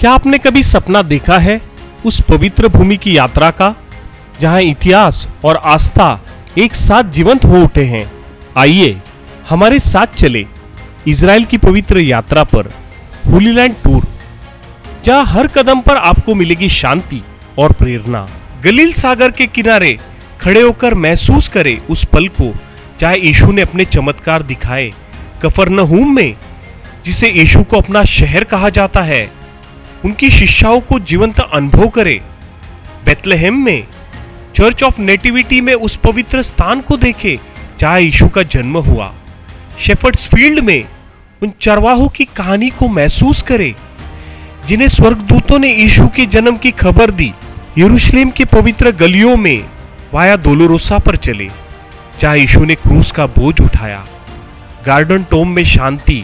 क्या आपने कभी सपना देखा है उस पवित्र भूमि की यात्रा का, जहां इतिहास और आस्था एक साथ जीवंत हो उठे हैं? आइए हमारे साथ चले इजराइल की पवित्र यात्रा पर, होली लैंड टूर, जहां हर कदम पर आपको मिलेगी शांति और प्रेरणा। गलील सागर के किनारे खड़े होकर महसूस करें उस पल को जहां यीशु ने अपने चमत्कार दिखाए। कफरनहूम में, जिसे यीशु को अपना शहर कहा जाता है, उनकी शिक्षाओं को जीवंत अनुभव करें। बेथलेहेम में, चर्च ऑफ नेटिविटी में उस पवित्र स्थान को देखें जहां यीशु का जन्म हुआ। शेफर्ड्स फील्ड में उन चरवाहों की कहानी को महसूस करें जिन्हें स्वर्गदूतों ने यीशु के जन्म की खबर दी। यरूशलेम के पवित्र गलियों में वाया दोलोरोसा पर चले जहां यीशु ने क्रूस का बोझ उठाया। गार्डन टोम में शांति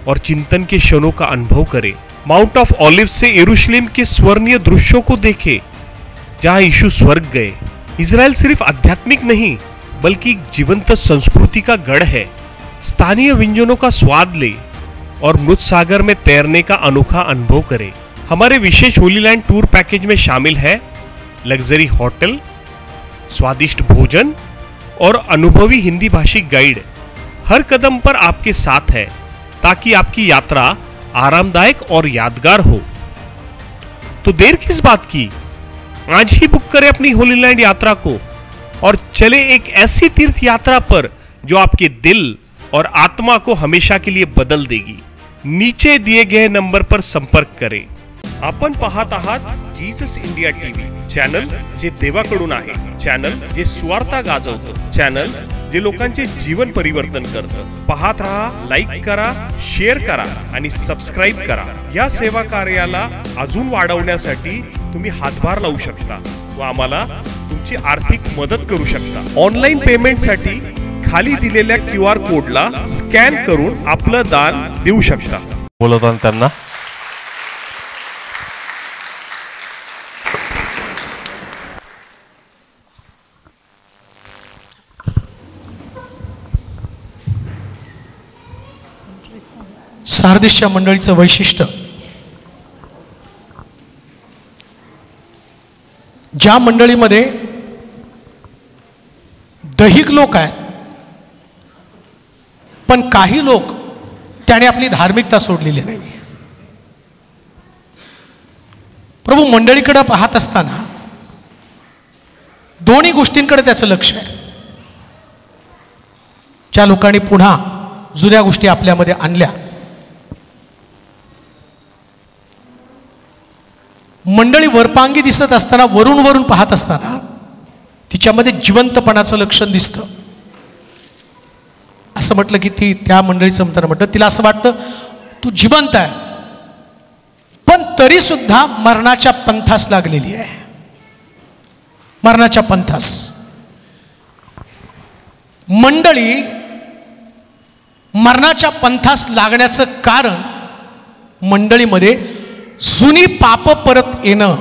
और चिंतन के क्षणों का अनुभव करें। माउंट ऑफ ऑलिव से यरूशलेम के स्वर्णीय दृश्यों को देखें जहां यीशु स्वर्ग गए। इजराइल सिर्फ आध्यात्मिक नहीं बल्कि एक जीवंत संस्कृति का गढ़ है। स्थानीय व्यंजनों का स्वाद ले और मृत सागर में तैरने का अनोखा अनुभव करें। हमारे विशेष होली लैंड टूर पैकेज में शामिल है लग्जरी होटल, स्वादिष्ट भोजन और अनुभवी हिंदी भाषी गाइड हर कदम पर आपके साथ है ताकि आपकी यात्रा आरामदायक और यादगार हो। तो देर किस बात की, आज ही बुक करें अपनी होली लैंड यात्रा को और चले एक ऐसी तीर्थ यात्रा पर जो आपके दिल और आत्मा को हमेशा के लिए बदल देगी। नीचे दिए गए नंबर पर संपर्क करें। आपण पाहत आहात जीसस इंडिया टीव्ही, चॅनल जे देवाकडून आहे, चॅनल जे स्वार्थ गाजवतं, चॅनल जे लोकांचे जीवन परिवर्तन करतं। पाहत रहा, लाईक करा, शेअर करा आणि सबस्क्राईब करा। या सेवा कार्याला अजून वाढवण्यासाठी तुम्ही हातभार लावू शकता व आम्हाला तुमची आर्थिक मदत करू शकता। ऑनलाईन पेमेंटसाठी खाली दिलेल्या QR कोडला स्कॅन करून आपलं दान देऊ शकता। बोलवताना त्यांना सारदेशच्या मंडळीचं वैशिष्ट्य, ज्या मंडळीमध्ये दैहिक लोक आहेत पण काही लोक त्याने आपली धार्मिकता सोडलेली नाही। प्रभू मंडळीकडे पाहत असताना दोन्ही गोष्टींकडे त्याचं लक्ष आहे। ज्या लोकांनी पुन्हा जुन्या गोष्टी आपल्यामध्ये आणल्या, मंडळी वरपांगी दिसत असताना, वरून वरून पाहत असताना तिच्यामध्ये जिवंतपणाचं लक्षण दिसतं। असं म्हटलं की ती त्या मंडळीचं म्हणताना म्हटलं तिला असं वाटतं तू जिवंत आहे पण तरी सुद्धा मरणाच्या पंथास लागलेली आहे, मरणाच्या पंथास। मंडळी मरणाच्या पंथास लागण्याचं कारण मंडळीमध्ये जुनी पाप परत येणं,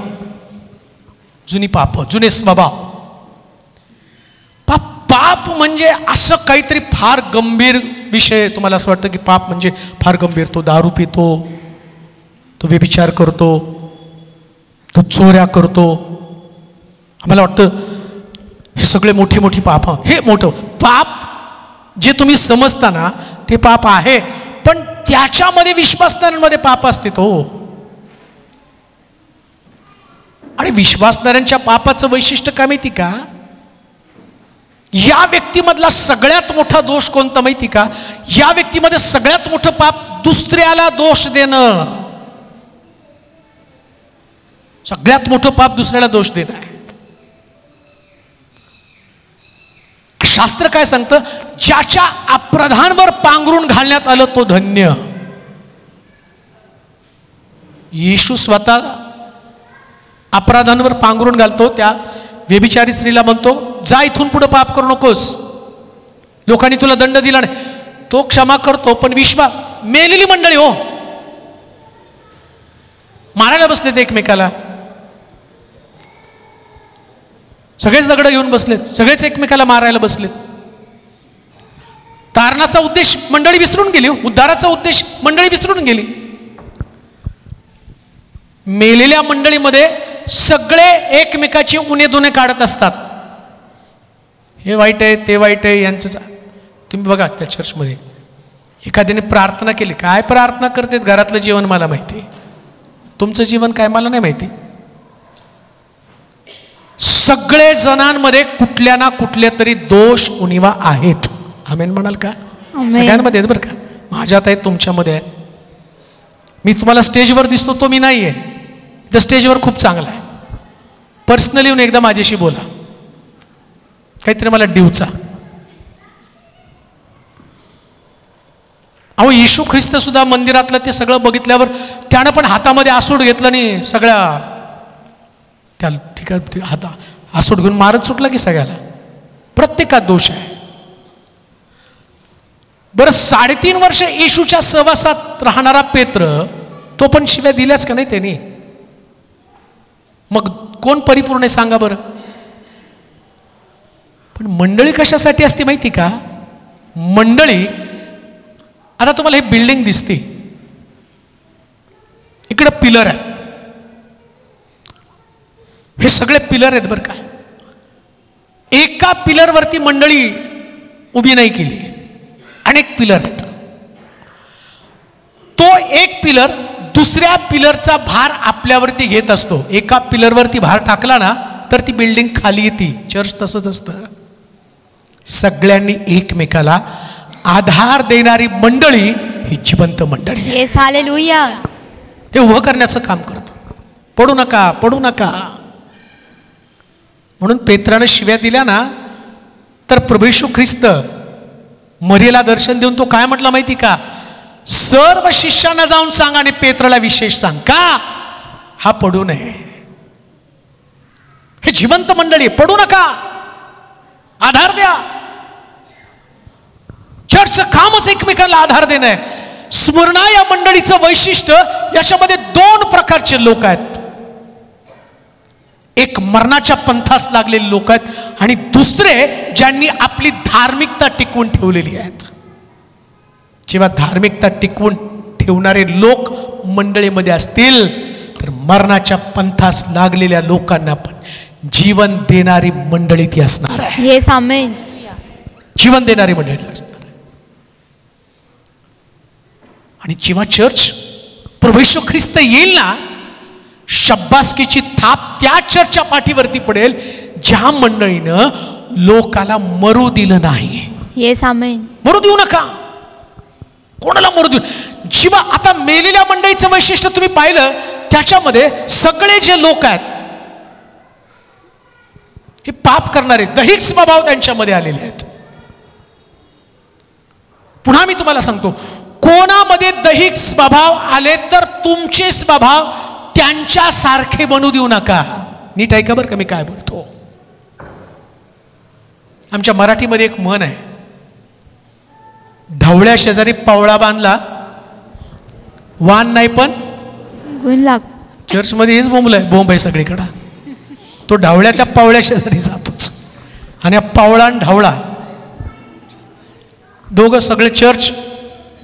जुनी पाप, जुने स्वभाव। पाप म्हणजे असं काहीतरी फार गंभीर विषय। तुम्हाला असं वाटतं की पाप म्हणजे फार गंभीर, तो दारू पितो, तो व्यभिचार करतो, तो चोऱ्या करतो। आम्हाला वाटतं हे सगळे मोठी मोठी पाप, हे मोठं पाप जे तुम्ही समजता ना ते पाप आहे, पण त्याच्यामध्ये विश्वासणाऱ्यांमध्ये पाप असते तो। आणि विश्वासणाऱ्यांच्या पापाचं वैशिष्ट्य काय माहिती का? या व्यक्तीमधला सगळ्यात मोठा दोष कोणता माहिती का? या व्यक्तीमध्ये सगळ्यात मोठं पाप दुसऱ्याला दोष देणं। सगळ्यात मोठं पाप दुसऱ्याला दोष देणं आहे। शास्त्र काय सांगतं? ज्याच्या अपराधांवर पांघरून घालण्यात आलं तो धन्य। येशू स्वतः अपराधांवर पांघरून घालतो, त्या व्यभिचारी स्त्रीला म्हणतो जा इथून पुढे पाप करू नकोस, लोकांनी तुला दंड दिला नाही, तो क्षमा करतो। पण मेलेली मंडळी हो मारायला बसलेत एकमेकाला, सगळेच दगड घेऊन बसलेत, सगळेच एकमेकाला मारायला बसलेत। तारणाचा उद्देश मंडळी विसरून गेली, उद्धाराचा उद्देश मंडळी विसरून गेली। मेलेल्या मंडळीमध्ये सगळे एकमेकाची उणे काढत असतात. हे वाईट आहे, ते वाईट आहे, यांचं. तुम्ही बघा त्या चर्चमध्ये एखाद्याने प्रार्थना केली, काय प्रार्थना करतेत, घरातलं जीवन मला माहिती, तुमचं जीवन काय मला नाही माहिती. सगळे जणांमध्ये कुठल्या ना कुठल्या तरी दोष उणिवा आहेत. आमेन म्हणाल का? सगळ्यांमध्ये आहेत बरं का, माझ्यात आहेत, तुमच्यामध्ये आहेत. मी तुम्हाला स्टेजवर दिसतो तो मी नाही आहे, तर स्टेजवर खूप चांगला आहे. पर्सनली येऊन एकदा माझ्याशी बोला, काहीतरी मला डिवचा. अहो येशू ख्रिस्त सुद्धा मंदिरातलं ते सगळं बघितल्यावर त्यानं पण हातामध्ये आसूड घेतलं आणि सगळ्या त्या ठिकाणी आसूड घेऊन मारत सुटला की सगळ्याला. प्रत्येकात दोष आहे. बरं 3.5 वर्ष येशूच्या सहवासात राहणारा पेत्र, तो पण शिव्या दिल्याच का नाही त्यांनी? मग कोण परिपूर्ण आहे सांगा बरं? पण मंडळी कशासाठी असते माहिती का? मंडळी, आता तुम्हाला हे बिल्डिंग दिसते, इकडे पिलर आहेत, हे सगळे पिलर आहेत बरं का. एका पिलरवरती मंडळी उभी नाही केली, अनेक पिलर आहेत. तो एक पिलर दुसऱ्या पिलरचा भार आपल्यावरती घेत असतो. एका पिलरवरती भार टाकला ना तर ती बिल्डिंग खाली येते. चर्च तसंच असतं. सगळ्यांनी एकमेकाला आधार देणारी मंडळी ही जिवंत मंडळी आहे. Yes, hallelujah. हे उभं करण्याचं काम करतं. पडू नका, पडू नका म्हणून पेत्रानं शिव्या दिल्या ना, तर प्रभू येशू ख्रिस्त मरियेला दर्शन देऊन तो काय म्हटला माहिती का? सर्व शिष्यांना जाऊन सांगा आणि पेत्राला विशेष सांग. का? हा पडू नये. हे जिवंत मंडळी, पडू नका, आधार द्या. चर्चचं कामच एकमेकांना आधार देणं आहे. स्मरणा या मंडळीचं वैशिष्ट्य, याच्यामध्ये 2 प्रकारचे लोक आहेत. एक मरणाच्या पंथास लागलेले लोक आहेत आणि दुसरे ज्यांनी आपली धार्मिकता टिकवून ठेवलेली आहेत. जेव्हा धार्मिकता टिकवून ठेवणारे लोक मंडळीमध्ये असतील तर मरणाच्या पंथास लागलेल्या लोकांना पण जीवन देणारी मंडळी ती असणार आहे. येस, आमेन. जीवन देणारी मंडळी असणार आहे. आणि जेव्हा चर्च प्रभू येशू ख्रिस्त येईल ना, शब्बासकीची थाप त्या चर्चच्या पाठीवरती पडेल ज्या मंडळीनं लोकाला मरू दिलं नाही. येस, आमेन. मरू देऊ नका, कोणाला मरू देऊ. जेव्हा आता मेलेल्या मंडळीचं वैशिष्ट्य तुम्ही पाहिलं, त्याच्यामध्ये सगळे जे लोक आहेत हे पाप करणारे, दैहिक स्वभाव त्यांच्यामध्ये आलेले आहेत. पुन्हा मी तुम्हाला सांगतो, कोणामध्ये दैहिक स्वभाव आले तर तुमचे स्वभाव त्यांच्यासारखे बनू देऊ नका. नीट ऐका बरं का मी काय बोलतो. आमच्या मराठीमध्ये एक म्हण आहे, ढवळ्या शेजारी पवळा बांधला वान नाही पण गुण लाग. चर्चमध्ये हेच बोंब आहे सगळीकडं. तो ढवळ्या त्या पवळ्या शेजारी जातोच आणि पवळा आणि ढवळा दोघं सगळे चर्च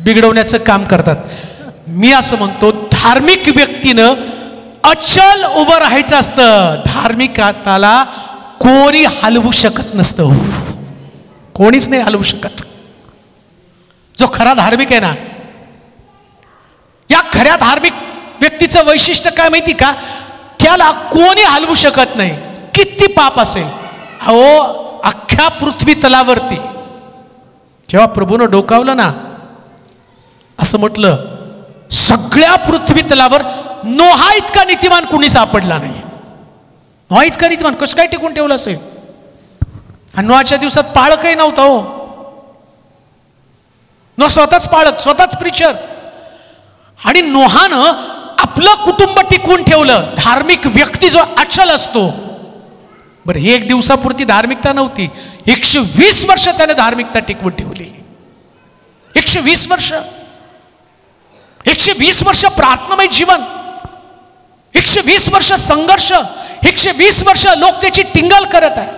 बिघडवण्याचं काम करतात. मी असं म्हणतो, धार्मिक व्यक्तीनं अचल उभं राहायचं असतं. धार्मिकताला कोणी हलवू शकत नसतं. कोणीच नाही हलवू शकत. जो खरा धार्मिक आहे ना, या खऱ्या धार्मिक व्यक्तीचं वैशिष्ट्य काय माहिती का? त्याला कोणी हलवू शकत नाही. किती पाप असेल. अहो, अख्ख्या पृथ्वी तलावरती जेव्हा प्रभूनं डोकावलं ना, असं म्हटलं, सगळ्या पृथ्वी तलावर नोहा इतका नीतिमान कुणी सापडला नाही. नोहा इतका नीतिमान कसं काय टिकून ठेवलं असेल? आणि नोहाच्या दिवसात पाळकही नव्हता. हो, नोहा स्वतःच पाळक, स्वतःच प्रीचर. आणि नोहानं आपलं कुटुंब टिकवून ठेवलं. धार्मिक व्यक्ती जो अचल असतो. बरं, 1 दिवसापुरती धार्मिकता नव्हती, 120 वर्ष त्याने धार्मिकता टिकवून ठेवली. 120 वर्ष, 120 वर्ष प्रार्थनामय जीवन, 120 वर्ष संघर्ष, 120 वर्ष लोक त्याची टिंगल करत आहे,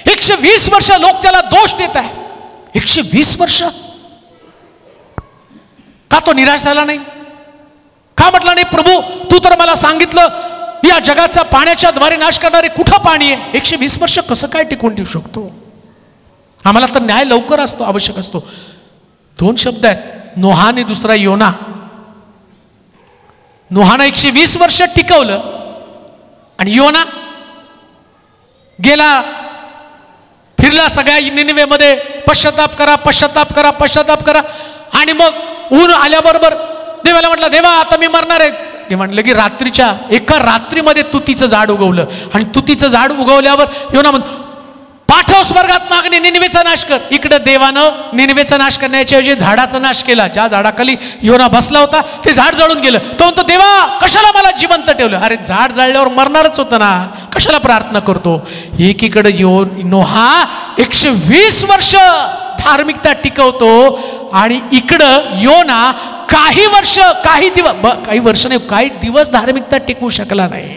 120 वर्ष लोक त्याला दोष देत आहे. 120 वर्ष का तो निराश झाला नाही? का म्हटलं नाही प्रभू, तू तर मला सांगितलं या जगाचा पाण्याच्या द्वारे नाश करणारे कुठं पाणी आहे? 120 वर्ष कसं काय टिकून ठेवू शकतो? आम्हाला तर न्याय लवकर असतो, आवश्यक असतो. 2 शब्द आहेत, नोहा आणि दुसरा योना. नोहानं 120 वर्ष टिकवलं आणि योना गेला, फिरला सगळ्या निनिवेमध्ये, पश्चाताप करा, पश्चाताप करा, पश्चाताप करा. आणि मग ऊन आल्याबरोबर देवाला म्हटलं, देवा आता मी मरणार आहे. ते म्हटलं की रात्रीच्या एका रात्रीमध्ये तुतीचं झाड उगवलं. आणि तुतीचं झाड उगवल्यावर योना म्हणतो, पाठव स्वर्गात मागणे, निनिवेचा नाश कर. इकडे देवानं निनिवेचा नाश करण्याच्या ऐवजी झाडाचा नाश केला. ज्या झाडाखाली योना बसला होता ते झाड जळून गेलं. तो म्हणतो, देवा कशाला मला जिवंत ठेवलं? अरे झाड जळल्यावर मरणारच होतं ना, कशाला प्रार्थना करतो? एकीकडे नोहा 120 वर्ष धार्मिकता टिकवतो आणि इकडं योना काही वर्ष, काही वर्ष नाही, काही दिवस धार्मिकता टिकवू शकला नाही.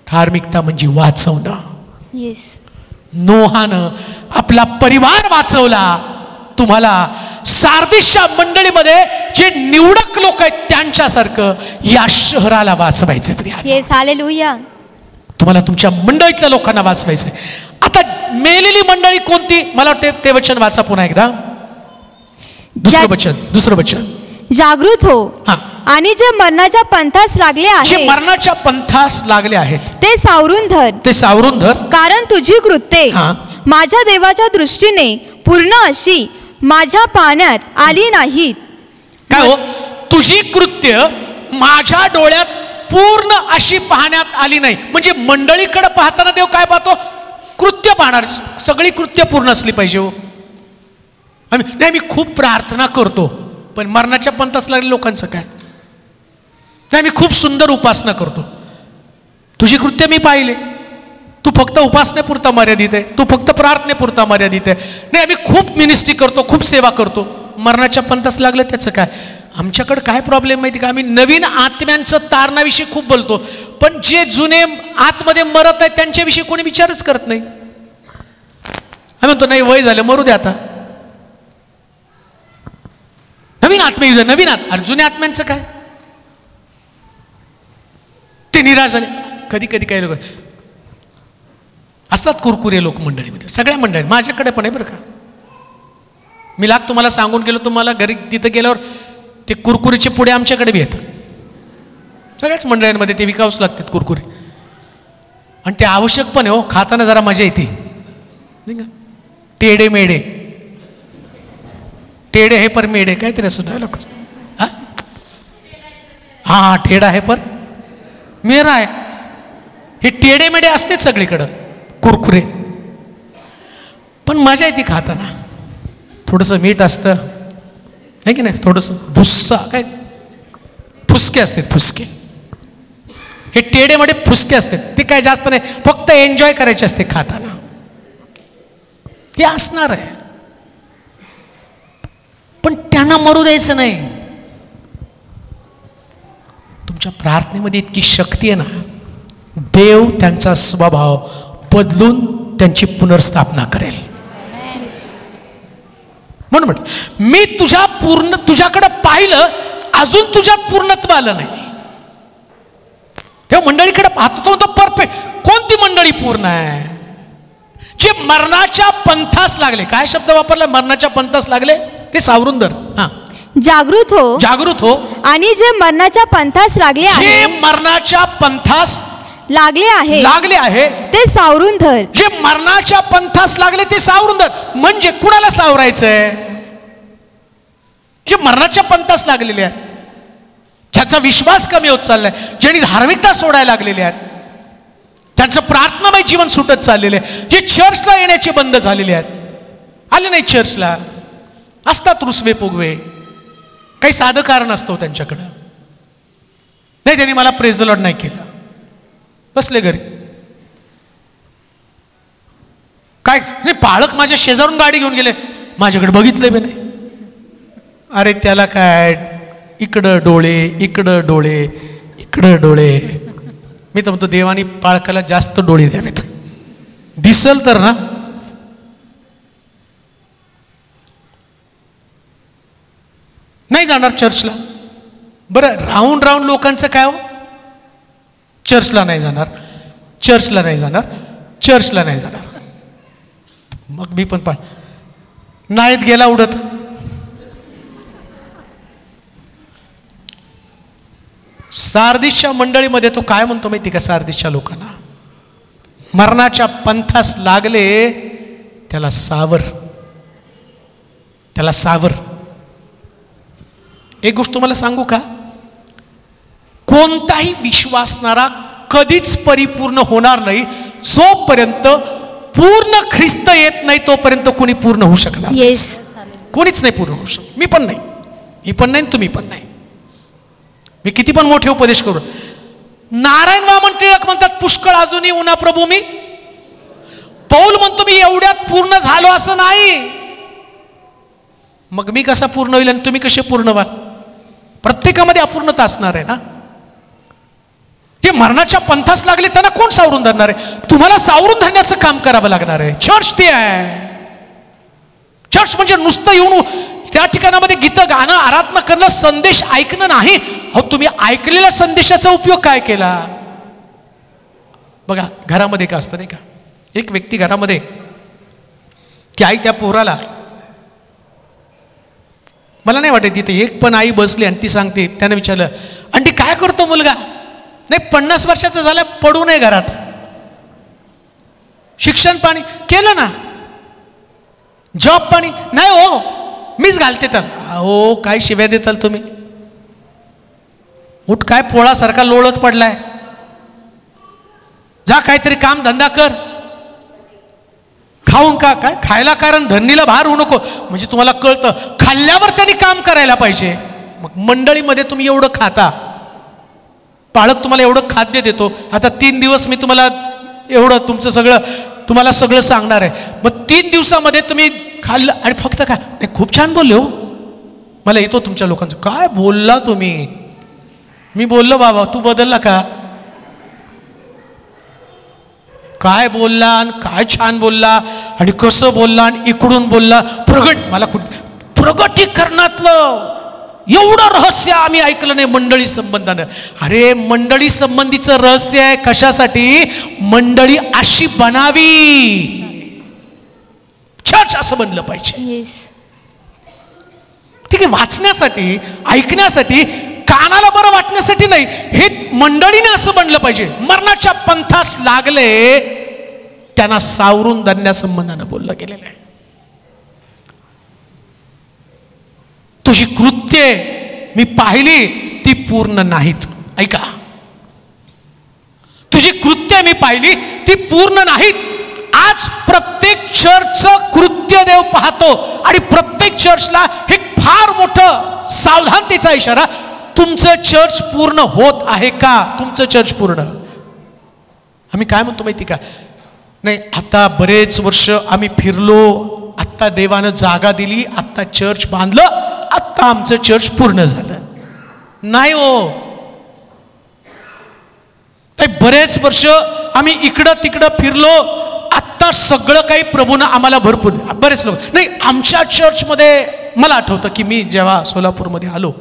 धार्मिकता म्हणजे वाचवणं. येस. नोहानं आपला परिवार वाचवला. तुम्हाला सार्दिसच्या मंडळीमध्ये जे निवडक लोक आहेत त्यांच्यासारखं या शहराला वाचवायचं तरी. Yes, hallelujah. तुम्हाला तुमच्या मंडळीतल्या लोकांना वाचवायचंय. आता मेलेली मंडळी कोणती? मला वाटते ते वचन वाचा पुन्हा एकदा. दुसरं वचन. जागृत हो हा. आणि जे मरणाच्या पंथास लागले जे आहे, मरणाच्या पंथास लागले आहेत ते सावरून धर. ते सावरून धर. कारण तुझी कृत्ये हा. माझ्या देवाच्या दृष्टीने पूर्ण अशी माझ्या पाहण्यात आली नाहीत. काय हो? तुझी कृत्य माझ्या डोळ्यात पूर्ण अशी पाहण्यात आली नाही. म्हणजे मंडळीकडे पाहताना देव काय पाहतो? कृत्य पाहणार. सगळी कृत्य पूर्ण असली पाहिजे हो. नाही, मी खूप प्रार्थना करतो पण मरणाच्या पंथास लागलेल्या लोकांचं काय? नाही, मी खूप सुंदर उपासना करतो. तुझी कृत्य मी पाहिले. तू फक्त उपासनेपुरता मर्यादित आहे, तू फक्त प्रार्थनेपुरता मर्यादित आहे. नाही, आम्ही खूप मिनिस्ट्री करतो, खूप सेवा करतो. मरणाच्या पंथास लागलं त्याचं काय? आमच्याकडे काय प्रॉब्लेम माहिती का? आम्ही नवीन आत्म्यांचं तारणाविषयी खूप बोलतो, पण जे जुने आतमध्ये मरत आहेत त्यांच्याविषयी कोणी विचारच करत नाही. आम्ही म्हणतो नाही, वय झालं, मरू दे आता. नवीन आत्मे येऊ दे, नवीन अरे जुन्या आत्म्यांचं काय? ते निराश झाले. कधी कधी काही लोक असतात कुरकुरे लोक मंडळीमध्ये, सगळ्या मंडळी, माझ्याकडे पण आहे बरं का. मी तुम्हाला सांगून गेलो, तुम्हाला घरी तिथं गेल्यावर ते कुरकुरीचे पुढे आमच्याकडे बी येतात. सगळ्याच मंडळींमध्ये ते विकावच लागतात कुरकुरे. आणि ते आवश्यक पण आहे हो, खाताना जरा मजा येते नाही का. टेडे मेडे, टेढ़े है पर मेढ़े, काय तरी असं डायलॉग असतं. हा, टेढ़ा है पर मेरा आहे. हे टेढ़े मेढे असतेच सगळीकडं कुरकुरे, पण मजा येते खाताना. थोडंसं मीठ असतं आहे की नाही, थोडंसं भुस्सा, काय फुसके असतात, फुसके. हे टेढ़े मेढे फुसके असतात, ते काय जास्त नाही, फक्त एन्जॉय करायचे असते खाताना. हे असणार आहे, पण त्यांना मरू द्यायचं नाही. तुमच्या प्रार्थनेमध्ये इतकी शक्ती आहे ना, देव त्यांचा स्वभाव बदलून त्यांची पुनर्स्थापना करेल. म्हणून मी तुझ्याकडे पाहिलं, अजून तुझ्यात पूर्णत्व आलं नाही. तेव्हा मंडळीकडे पाहतो तो परफेक्ट. कोणती मंडळी पूर्ण आहे? जे मरणाच्या पंथास लागले. काय शब्द वापरला? मरणाच्या पंथास लागले. ते सावरून धर. हा, जागृत हो, जागृत हो. आणि जे मरणाच्या पंथास लागले आहे, जे मरणाच्या पंथास लागले आहे ते सावरून धर. जे मरणाच्या पंथास लागले ते सावरून धर. म्हणजे कुणाला सावरायचंय? जे मरणाच्या पंथास लागलेले आहेत, ज्याचा विश्वास कमी होत चाललाय, ज्यांनी धार्मिकता सोडायला लागलेले आहेत, त्यांचं प्रार्थनामय जीवन सुटत चाललेले आहे, जे चर्चला येण्याचे बंद झालेले आहेत. आले नाही चर्चला, असतात रुसवे फुगवे, काही साधं कारण असतो त्यांच्याकडं. नाही, त्यांनी मला प्रेज द लॉर्ड नाही केलं, बसले घरी. काय नाही, पाळक माझ्या शेजारून गाडी घेऊन गेले, माझ्याकडे बघितले बी नाही. अरे त्याला काय, इकडं डोळे, इकडं डोळे, इकडं डोळे. मी तर म्हणतो देवानी पाळकाला जास्त डोळे द्यावेत, दिसल तर ना. नाही जाणार चर्चला, बरं, राहून राहून लोकांचं काय हो? चर्चला नाही जाणार, चर्चला नाही जाणार, चर्चला नाही जाणार. मग मी पण नाहीत गेला उडत. सार्दिसच्या मंडळीमध्ये तो काय म्हणतो माहिती का? सार्दिसच्या लोकांना मरणाच्या पंथास लागले त्याला सावर, त्याला सावर. एक गोष्ट तुम्हाला सांगू का? कोणताही विश्वासणारा कधीच परिपूर्ण होणार नाही जोपर्यंत पूर्ण ख्रिस्त येत नाही, तोपर्यंत कोणी पूर्ण होऊ शकणार नाही. कोणीच नाही पूर्ण होऊ शकत. मी पण नाही, मी पण नाही, तुम्ही पण नाही. मी किती पण मोठे उपदेश करू. नारायण वामन टिळक म्हणतात पुष्कळ अजूनही उन्हा प्रभू मी. पौल म्हणतो मी एवढ्यात पूर्ण झालो असं नाही. मग मी कसा पूर्ण होईल आणि तुम्ही कसे पूर्ण व्हाल? प्रत्येकामध्ये अपूर्णता असणार आहे ना. ते मरणाच्या पंथास लागले त्यांना कोण सावरून धरणार आहे? तुम्हाला सावरून धरण्याचं काम करावं लागणार आहे. चर्च ते आहे. चर्च म्हणजे नुसतं येऊन त्या ठिकाणामध्ये गीतं गाणं, आराधना करणं, संदेश ऐकणं नाही. अहो, तुम्ही ऐकलेल्या संदेशाचा उपयोग काय केला? बघा, घरामध्ये का असतं नाही का, एक व्यक्ती घरामध्ये, ती आई त्या पोराला, मला नाही वाटत तिथे एक पण आई बसली आणि ती सांगते, त्याने विचारलं, आणि काय करतो मुलगा? नाही, 50 वर्षाचा झाला, पडू नये घरात. शिक्षण पाणी केलं ना, जॉब पाणी नाही हो, मीच घालते तर. अहो, काय शिव्या देताल तुम्ही? उठ, काय पोळासारखा लोळत पडलाय, जा काहीतरी काम धंदा कर. खाऊन का काय खायला, कारण धरणीला भार होऊ नको. म्हणजे तुम्हाला कळतं खाल्ल्यावर त्यांनी काम करायला पाहिजे. मग मंडळीमध्ये तुम्ही एवढं खाता, पालक तुम्हाला एवढं खाद्य देतो. आता 3 दिवस मी तुम्हाला एवढं तुमचं सगळं तुम्हाला सगळं सांगणार आहे. मग 3 दिवसामध्ये तुम्ही खाल्लं आणि फक्त काय नाही, खूप छान बोलले हो, मला येतो तुमच्या लोकांचं. काय बोलला तुम्ही? मी बोललो बाबा, तू बदलला का? काय बोलला आणि काय छान बोलला आणि कसं बोलला आणि इकडून बोलला. मला प्रगटीकरणातलं एवढं रहस्य आम्ही ऐकलं नाही मंडळी संबंधानं. अरे, मंडळी संबंधीचं रहस्य आहे कशासाठी? मंडळी अशी बनावी, चर्च असं बनलं पाहिजे. ठीक आहे, वाचण्यासाठी, ऐकण्यासाठी, कानाला बरं वाटण्यासाठी नाही. हे मंडळीने असं बनलं पाहिजे. मरणाच्या पंथास लागले त्यांना सावरून धरण्यासंबंधानं बोललं गेलेलं आहे. तुझी कृत्ये मी पाहिली ती पूर्ण नाहीत. ऐका, तुझी कृत्ये मी पाहिली ती पूर्ण नाहीत. आज प्रत्येक चर्चचं कृत्य देव पाहतो आणि प्रत्येक चर्चला हे फार मोठं सावधानतेचा इशारा. तुमचं चर्च पूर्ण होत आहे का? तुमचं चर्च पूर्ण. आम्ही काय म्हणतो माहिती का? नाही, आता बरेच वर्ष आम्ही फिरलो, आत्ता देवानं जागा दिली, आत्ता चर्च बांधलं, आत्ता आमचं चर्च पूर्ण झालं. नाही हो, बरेच वर्ष आम्ही इकडं तिकडं फिरलो, आत्ता सगळं काही प्रभूनं आम्हाला भरपूर. बरेच लोक नाही, आमच्या चर्चमध्ये मला आठवतं की मी जेव्हा सोलापूरमध्ये आलो,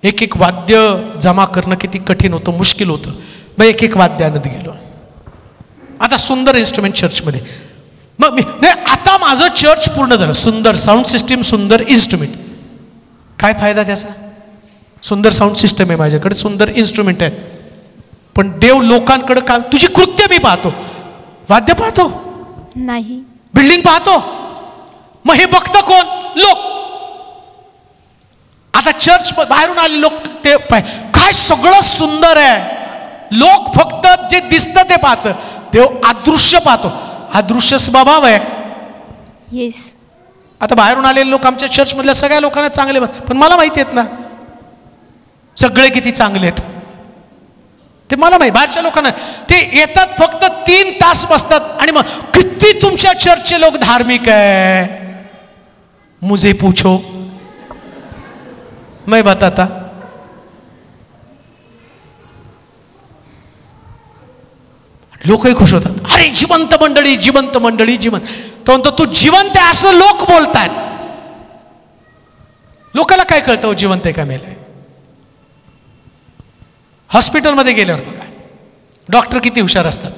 एक वाद्य जमा करणं किती कठीण होतं, मुश्किल होतं. मग एक वाद्य आणत गेलो. आता सुंदर इन्स्ट्रुमेंट चर्चमध्ये. मग मी नाही, आता माझं चर्च पूर्ण झालं. सुंदर साऊंड सिस्टीम, सुंदर इन्स्ट्रुमेंट. काय फायदा त्याचा? सुंदर साऊंड सिस्टम आहे माझ्याकडे, सुंदर इन्स्ट्रुमेंट आहेत, पण देव लोकांकडे काय? तुझी कृत्य मी पाहतो. वाद्य पाहतो नाही, बिल्डिंग पाहतो. मग हे बघतं कोण? लोक. आता चर्च बाहेरून आले लोक ते काय सगळं सुंदर आहे. लोक फक्त जे दिसतं ते पाहतं, देव अदृश्य पाहतो. अदृश्य स्वभाव आहे. येस. आता बाहेरून आलेले लोक आमच्या चर्च मधल्या सगळ्या लोकांना चांगले, पण मला माहिती आहेत ना सगळे किती चांगले आहेत ते मला माहिती. बाहेरच्या लोकांना ते येतात, फक्त 3 तास बसतात आणि मग किती तुमच्या चर्चचे लोक धार्मिक आहे. मुझे पूछो, मैं बताता. लोकही खुश होतात. अरे जिवंत मंडळी, जिवंत मंडळी, जिवंत. तो म्हणतो तू जिवंत आहे असं लोक बोलतात. लोकाला काय कळतं जिवंत आहे का मेलंय? हॉस्पिटलमध्ये गेल्यावर बघा, डॉक्टर किती हुशार असतात.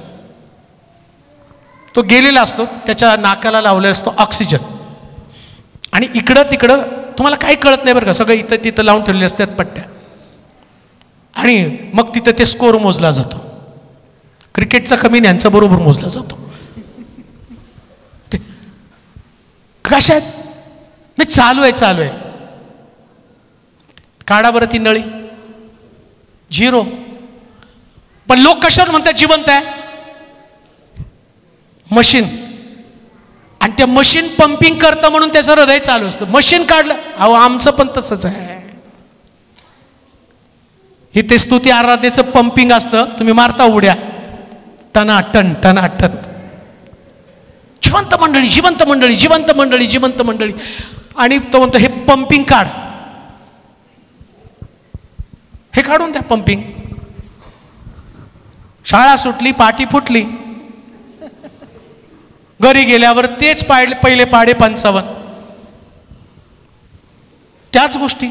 तो गेलेला असतो, त्याच्या नाकाला लावलेला असतो ऑक्सिजन, आणि इकडं तिकडं तुम्हाला काही कळत नाही बरं का, सगळं इथं तिथं लावून ठेवलेले असतात पट्ट्या, आणि मग तिथं ते स्कोर मोजला जातो. क्रिकेटचा कमी यांचा बरोबर मोजला जातो. ते कशात नाही, चालू आहे. काढा बरं ती नळी, 0. पण लोक कशावर म्हणतात जिवंत आहे? मशीन. आणि ते मशीन पंपिंग करतं म्हणून त्याचं हृदय चालू असतं. मशीन काढलं, अहो आमचं पण तसंच आहे. इथे स्तुती आराधनेचं पंपिंग असतं, तुम्ही मारता उड्या, टनाटन टनाटन. जिवंत मंडळी, जिवंत मंडळी, जिवंत मंडळी, जिवंत मंडळी. आणि तो म्हणतो हे पंपिंग काढ, हे काढून द्या पंपिंग. शाळा सुटली, पाटी फुटली, घरी गेल्यावर तेच पहिले पाडे 55, त्याच गोष्टी.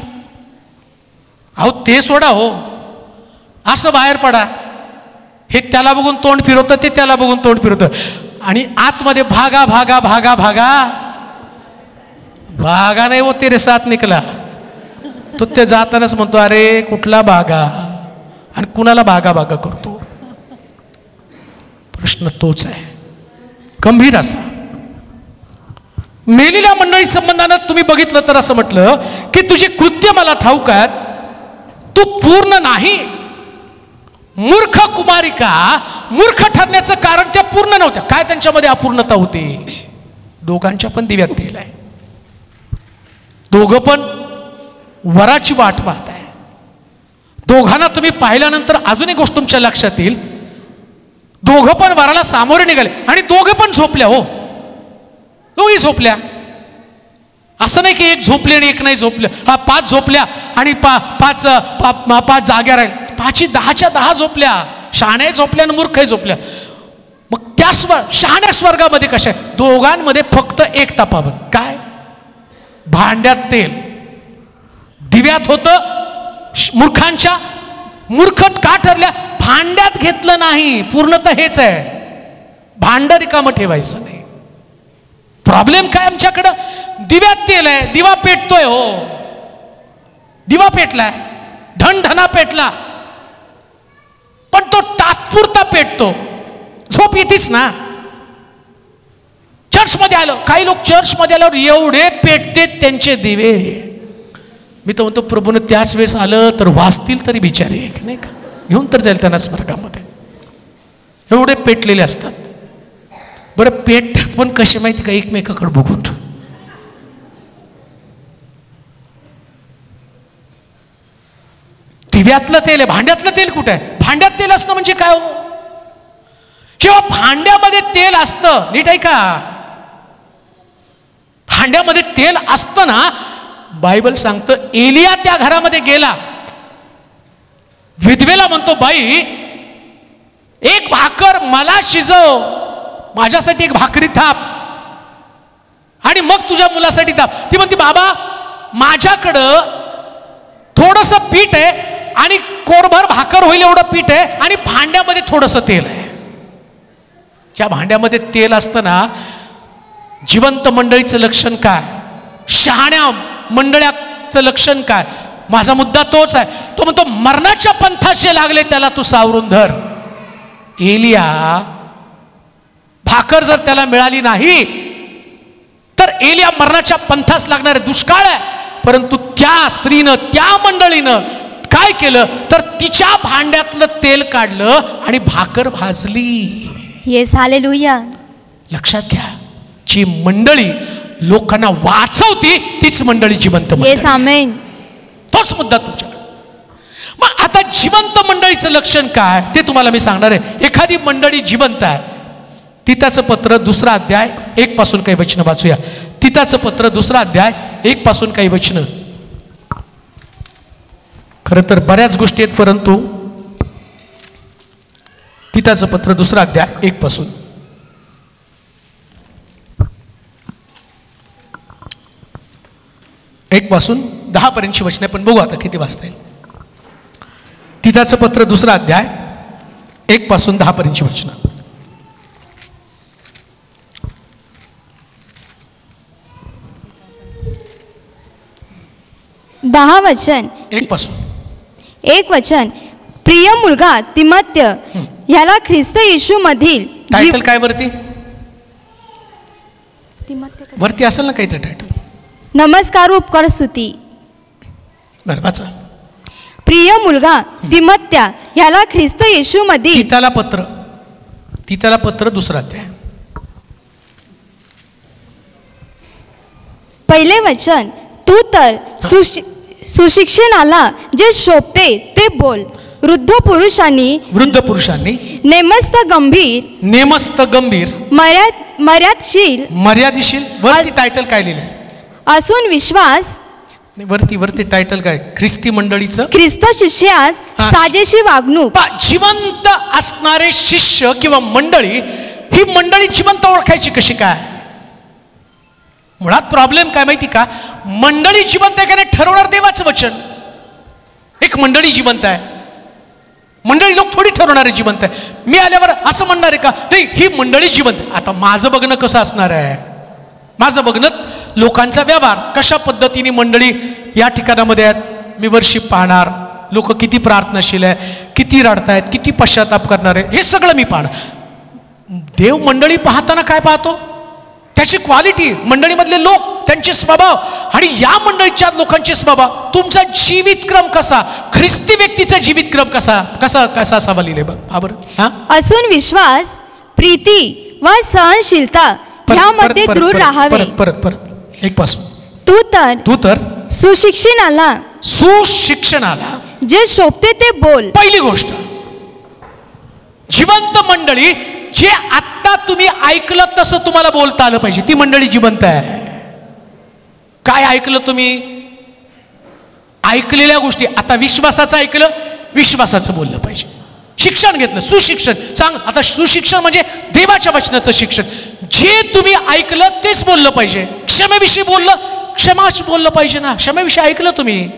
अहो ते सोडा हो, असं बाहेर पडा, हे त्याला बघून तोंड फिरवतं, ते त्याला बघून तोंड फिरवतं, आणि आतमध्ये भागा भागा भागा भागा भागा नाही हो, तेरे साथ निकला. तो ते जातानाच म्हणतो अरे कुठला भागा, आणि कुणाला भागा भागा करतो. प्रश्न तोच आहे, गंभीर असा. मेलेल्या मंडळी संबंधानं तुम्ही बघितलं तर असं म्हटलं की तुझे कृत्य मला ठाऊक आहेत, तू पूर्ण नाही. मूर्ख कुमारिका, मूर्ख ठरण्याचं कारण त्या पूर्ण नव्हत्या. काय त्यांच्यामध्ये अपूर्णता होती? दोघांच्या पण दिव्यात तेल आहे, दोघं पण वराची वाट पाहत आहे. दोघांना तुम्ही पाहिल्यानंतर अजून एक गोष्ट तुमच्या लक्षात येईल, दोघं पण वराला सामोरे निघाले आणि दोघं पण झोपल्या. हो, दोघी झोपल्या. असं नाही की एक झोपले आणि एक नाही झोपलं. हा 5 झोपल्या आणि 5 जाग्या राहील. 5 10च्या 10 झोपल्या. शहाण्या झोपल्या आणि मूर्ख झोपल्या. मग त्या शहाण्या स्वर्गामध्ये कशा आहे? दोघांमध्ये फक्त एक तफावत. काय? भांड्यात तेल. दिव्यात होतं मूर्खांच्या. मूर्ख का ठरल्या? भांड्यात घेतलं नाही. पूर्णतः हेच आहे, भांड रिकामं ठेवायचं नाही. प्रॉब्लेम काय आमच्याकडं? दिव्यात तेल आहे, दिवा पेटतोय. हो, दिवा पेटलाय, ढणढणा पेटला, पण तो तात्पुरता पेटतो. झोप येतीच ना. चर्चमध्ये आलो, काही लोक चर्चमध्ये आल्यावर एवढे पेटते त्यांचे दिवे. मी तर म्हणतो प्रभूनं त्याच वेळेस आलं तर वाचतील तरी बिचारे, नाही का? घेऊन तर जाईल त्यांना स्वर्गामध्ये. एवढे पेटलेले असतात. बरं पेटतात पण कसे माहिती का? एकमेकाकडे बघून. दिव्यातलं तेल आहे, भांड्यातलं तेल कुठे आहे? भांड्यात तेल असणं म्हणजे काय हो? जेव्हा भांड्यामध्ये तेल असतं, नीट आहे का, भांड्यामध्ये तेल असतं ना, बायबल सांगतं एलिया त्या घरामध्ये गेला, विधवेला म्हणतो बाई एक भाकर मला शिजव, माझ्यासाठी एक भाकरी थाप आणि मग तुझ्या मुलासाठी थाप. ती म्हणते बाबा माझ्याकडं थोडंसं पीठ आहे आणि कोरभर भाकर होईल एवढं पीठ आहे आणि भांड्यामध्ये थोडंसं तेल आहे. ज्या भांड्यामध्ये तेल असतं ना, जिवंत मंडळीचं लक्षण काय? शहाण्या मंडळाचं लक्षण काय? माझा मुद्दा तोच आहे. तो म्हणतो मरणाच्या पंथाशी लागले त्याला तू सावरून धर. एलिया भाकर जर त्याला मिळाली नाही तर एलिया मरणाच्या पंथास लागणारे. दुष्काळ आहे, परंतु त्या स्त्रीनं, त्या मंडळीनं काय केलं तर तिच्या भांड्यातलं तेल काढलं आणि भाकर भाजली. Yes, hallelujah. लक्षात घ्या, जी मंडळी लोकांना वाचवती तीच मंडळी जिवंत. येस, आमेन. तोच मुद्दा तुमच्याकडे. मग आता जिवंत मंडळीचं लक्षण काय ते तुम्हाला मी सांगणार आहे. एखादी मंडळी जिवंत आहे. तिताचं पत्र 2 अध्याय 1 पासून काही वचनं वाचूया. तिताचं पत्र 2 अध्याय 1 पासून काही वचनं. खरं तर बऱ्याच गोष्टी आहेत, परंतु तिताचं पत्र 2 अध्याय 1 पासून. एक पासून 10 पर्यंतची वचने, पण बघू आता किती वाचता येईल. तिथाचं पत्र 2 अध्याय 1 पासून 10 पर्यंतची वचनं. दहा वचन 1 पासून. 1 वचन. प्रिय मुलगा तिमोथेय, ह्याला ख्रिस्त येशू मधील टायटल काय वरती? वरती असेल ना काहीतरी टायटल. नमस्कार उपकार स्तुती. बरं वाचा. प्रिय मुलगा तिमोथेय, ह्याला ख्रिस्त येशू मधील तिथाला पत्र 2 अध्याय. पहिले वचन. तू तर सुशिक्षणाला जे शोभते ते बोल. वृद्ध पुरुषांनी नेमस्त गंभीर मर्यादिशील. वरती टायटल काय लिहिलंय? असून विश्वास. वरती टायटल काय? ख्रिस्ती मंडळीचं ख्रिस्त शिष्यास साजेशी वागणूक. जिवंत असणारे शिष्य किंवा मंडळी, ही मंडळी जिवंत ओळखायची कशी काय? मुळात प्रॉब्लेम काय माहिती का? मंडळी जिवंत आहे का नाही ठरवणार देवाचं वचन. एक मंडळी जिवंत आहे, मंडळी लोक थोडी ठरवणार आहे जिवंत आहे. मी आल्यावर असं म्हणणार आहे का नाही ही मंडळी जिवंत आहे? आता माझं बघणं कसं असणार आहे? माझं बघणं लोकांचा व्यवहार, कशा पद्धतीने मंडळी या ठिकाणामध्ये आहेत, मी वर्षिप पाहणार, लोक किती प्रार्थनाशील आहे, किती रडतायत, किती पश्चाताप करणार आहे, हे सगळं मी पाहणार. देव मंडळी पाहताना काय पाहतो? त्याची क्वालिटी, मंडळीमधले लोक, त्यांचे स्वभाव, आणि या मंडळीच्या लोकांचे स्वभाव. तुमचा जीवित क्रम कसा, ख्रिस्ती व्यक्तीचा जीवित क्रम कसा कसा कसा असावा लिहिले बरं. असून विश्वास, प्रीती व सहनशीलता ह्यामध्ये दृढ राहावे. परत 1 पासून. तू तर सुशिक्षणाला जे शोभते ते बोल. पहिली गोष्ट, जिवंत मंडळी, जे आत्ता तुम्ही ऐकलं तसं तुम्हाला बोलता आलं पाहिजे, ती मंडळी जिवंत आहे. काय ऐकलं तुम्ही? ऐकलेल्या गोष्टी. आता विश्वासाचं ऐकलं, विश्वासाचं बोललं पाहिजे. शिक्षण घेतलं, सुशिक्षण सांग. आता सुशिक्षण म्हणजे देवाच्या वचनाचं शिक्षण. जे तुम्ही ऐकलं तेच बोललं पाहिजे. क्षमेविषयी बोललं, क्षमाच बोललं पाहिजे ना. क्षमेविषयी ऐकलं तुम्ही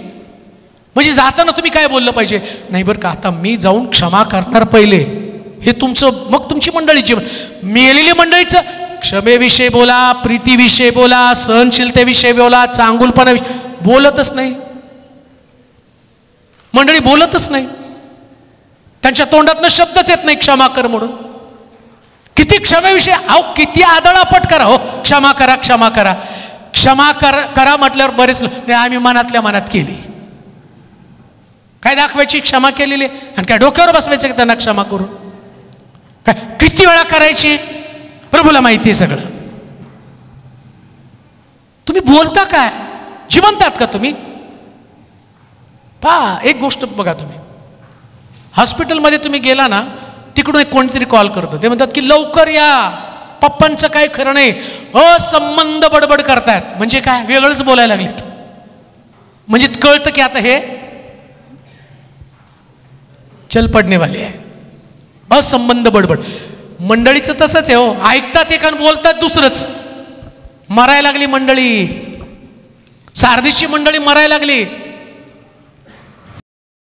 म्हणजे जाताना तुम्ही काय बोललं पाहिजे? नाही बरं का, आता मी जाऊन क्षमा करणार पहिले, हे तुमचं, मग तुमची मंडळी जीवन. मेलेली मंडळीचं क्षमेविषयी बोला, प्रीतीविषयी बोला, सहनशीलतेविषयी बोला, चांगुलपणाविषयी बोलतच नाही. मंडळी बोलतच नाही, त्यांच्या तोंडातनं शब्दच येत नाही क्षमा कर म्हणून. किती क्षमेविषयी, अहो किती आदळापट करा, हो क्षमा करा क्षमा करा क्षमा करा म्हटल्यावर बरेच नाही, आम्ही मनातल्या मनात केली. काय दाखवायची? क्षमा केलेली. आणि काय डोक्यावर बसवायचं की त्यांना क्षमा करून? काय किती वेळा करायची? प्रभूला माहिती आहे सगळं. तुम्ही बोलता काय? जिवंत आहात का तुम्ही? पहा, एक गोष्ट बघा, तुम्ही हॉस्पिटलमध्ये तुम्ही गेला ना, तिकडून एक कोणतरी कॉल करतं, ते म्हणतात की लवकर या, पप्पांचं काय खरं नाही, असंबंध बडबड करतायत. म्हणजे काय? वेगळंच बोलायला लागलेत. म्हणजे कळतं की आता हे चल पडणे वाले आहे. असंबंध बडबड. मंडळीचं तसंच आहे हो, ऐकतात एक आणि बोलतात दुसरंच. मरायला लागली मंडळी, सारदीची मंडळी मरायला लागली.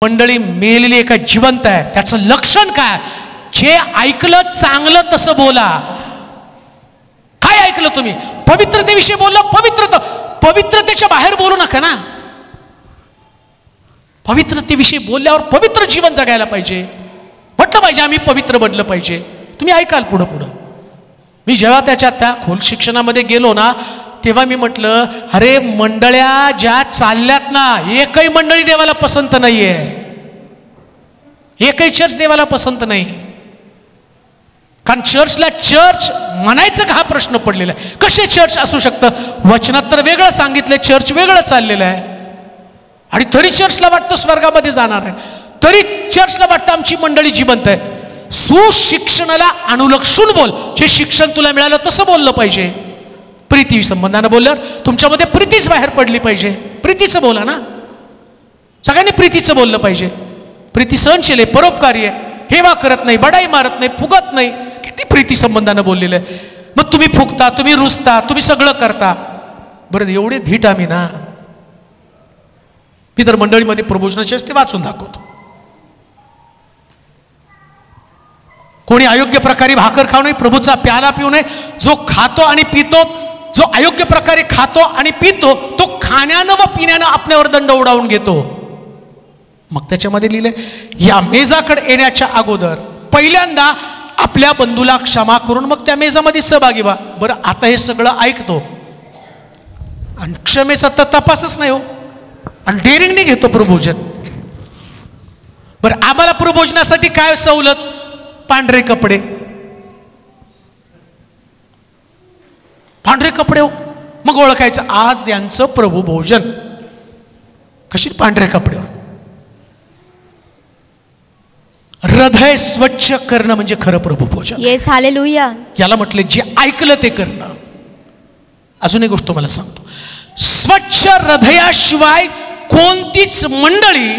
मंडळी मेलेली आहे का जिवंत आहे? त्याचं लक्षण काय? जे ऐकलं चांगलं तसं बोला. काय ऐकलं तुम्ही? पवित्रतेविषयी बोलला, पवित्रतेच्या बाहेर बोलू नका ना. पवित्रतेविषयी बोलल्यावर पवित्र जीवन जगायला पाहिजे. म्हटलं पाहिजे आम्ही पवित्र बनलं पाहिजे. तुम्ही ऐकाल पुढं. मी जेव्हा त्या खोल शिक्षणामध्ये गेलो ना, तेव्हा मी म्हटलं, अरे मंडळ्या ज्या चालल्यात ना, एकही मंडळी देवाला पसंत नाहीये, एकही चर्च देवाला पसंत नाही. कारण चर्चला चर्च म्हणायचं का हा प्रश्न पडलेला आहे. कसे चर्च असू शकतं? वचनात तर वेगळं सांगितलंय, चर्च वेगळं चाललेलं आहे. आणि तरी चर्चला वाटतं स्वर्गामध्ये जाणार आहे, तरी चर्चला वाटतं आमची मंडळी जिवंत आहे. सुशिक्षणाला अनुलक्षून बोल. जे शिक्षण तुला मिळालं तसं बोललं पाहिजे. प्रीती संबंधानं बोलल्यावर तुमच्यामध्ये प्रीतीच बाहेर पडली पाहिजे. प्रीतीचं बोला ना, सगळ्यांनी प्रीतीचं बोललं पाहिजे. प्रीती सहनशील आहे, परोपकारी आहे, हेवा करत नाही, बडाई मारत नाही, फुगत नाही. किती प्रीती संबंधानं बोललेलं आहे. मग तुम्ही फुगता, तुम्ही रुसता, तुम्ही सगळं करता. बरं एवढे धीट आम्ही ना. मी तर मंडळीमध्ये प्रबोधनाचे असते वाचून दाखवतो. कोणी अयोग्य प्रकारे भाकर खाऊ नये, प्रभूचा प्याला पिऊ नये. जो खातो आणि पितो, जो अयोग्य प्रकारे खातो आणि पितो, तो खाण्यानं व पिण्यानं आपल्यावर दंड उडावून घेतो. मग त्याच्यामध्ये लिहिले, या मेजाकडे येण्याच्या अगोदर पहिल्यांदा आपल्या बंधूला क्षमा करून मग त्या मेजामध्ये सहभागी व्हा. बरं, आता हे सगळं ऐकतो आणि क्षमेचा तर तपासच नाही हो, आणि डेअरिंगने घेतो प्रभोजन. बरं, आम्हाला प्रभोजनासाठी काय सवलत? पांढरे कपडे. पांढरे कपडे हो, मग ओळखायचं आज यांचं प्रभू भोजन. कशी? पांढरे कपडे. हृदय स्वच्छ करणं म्हणजे खरं प्रभू भोजन. Yes, hallelujah. याला म्हटले जे ऐकलं ते करणं. अजून एक गोष्ट मला सांगतो, स्वच्छ हृदयाशिवाय कोणतीच मंडळी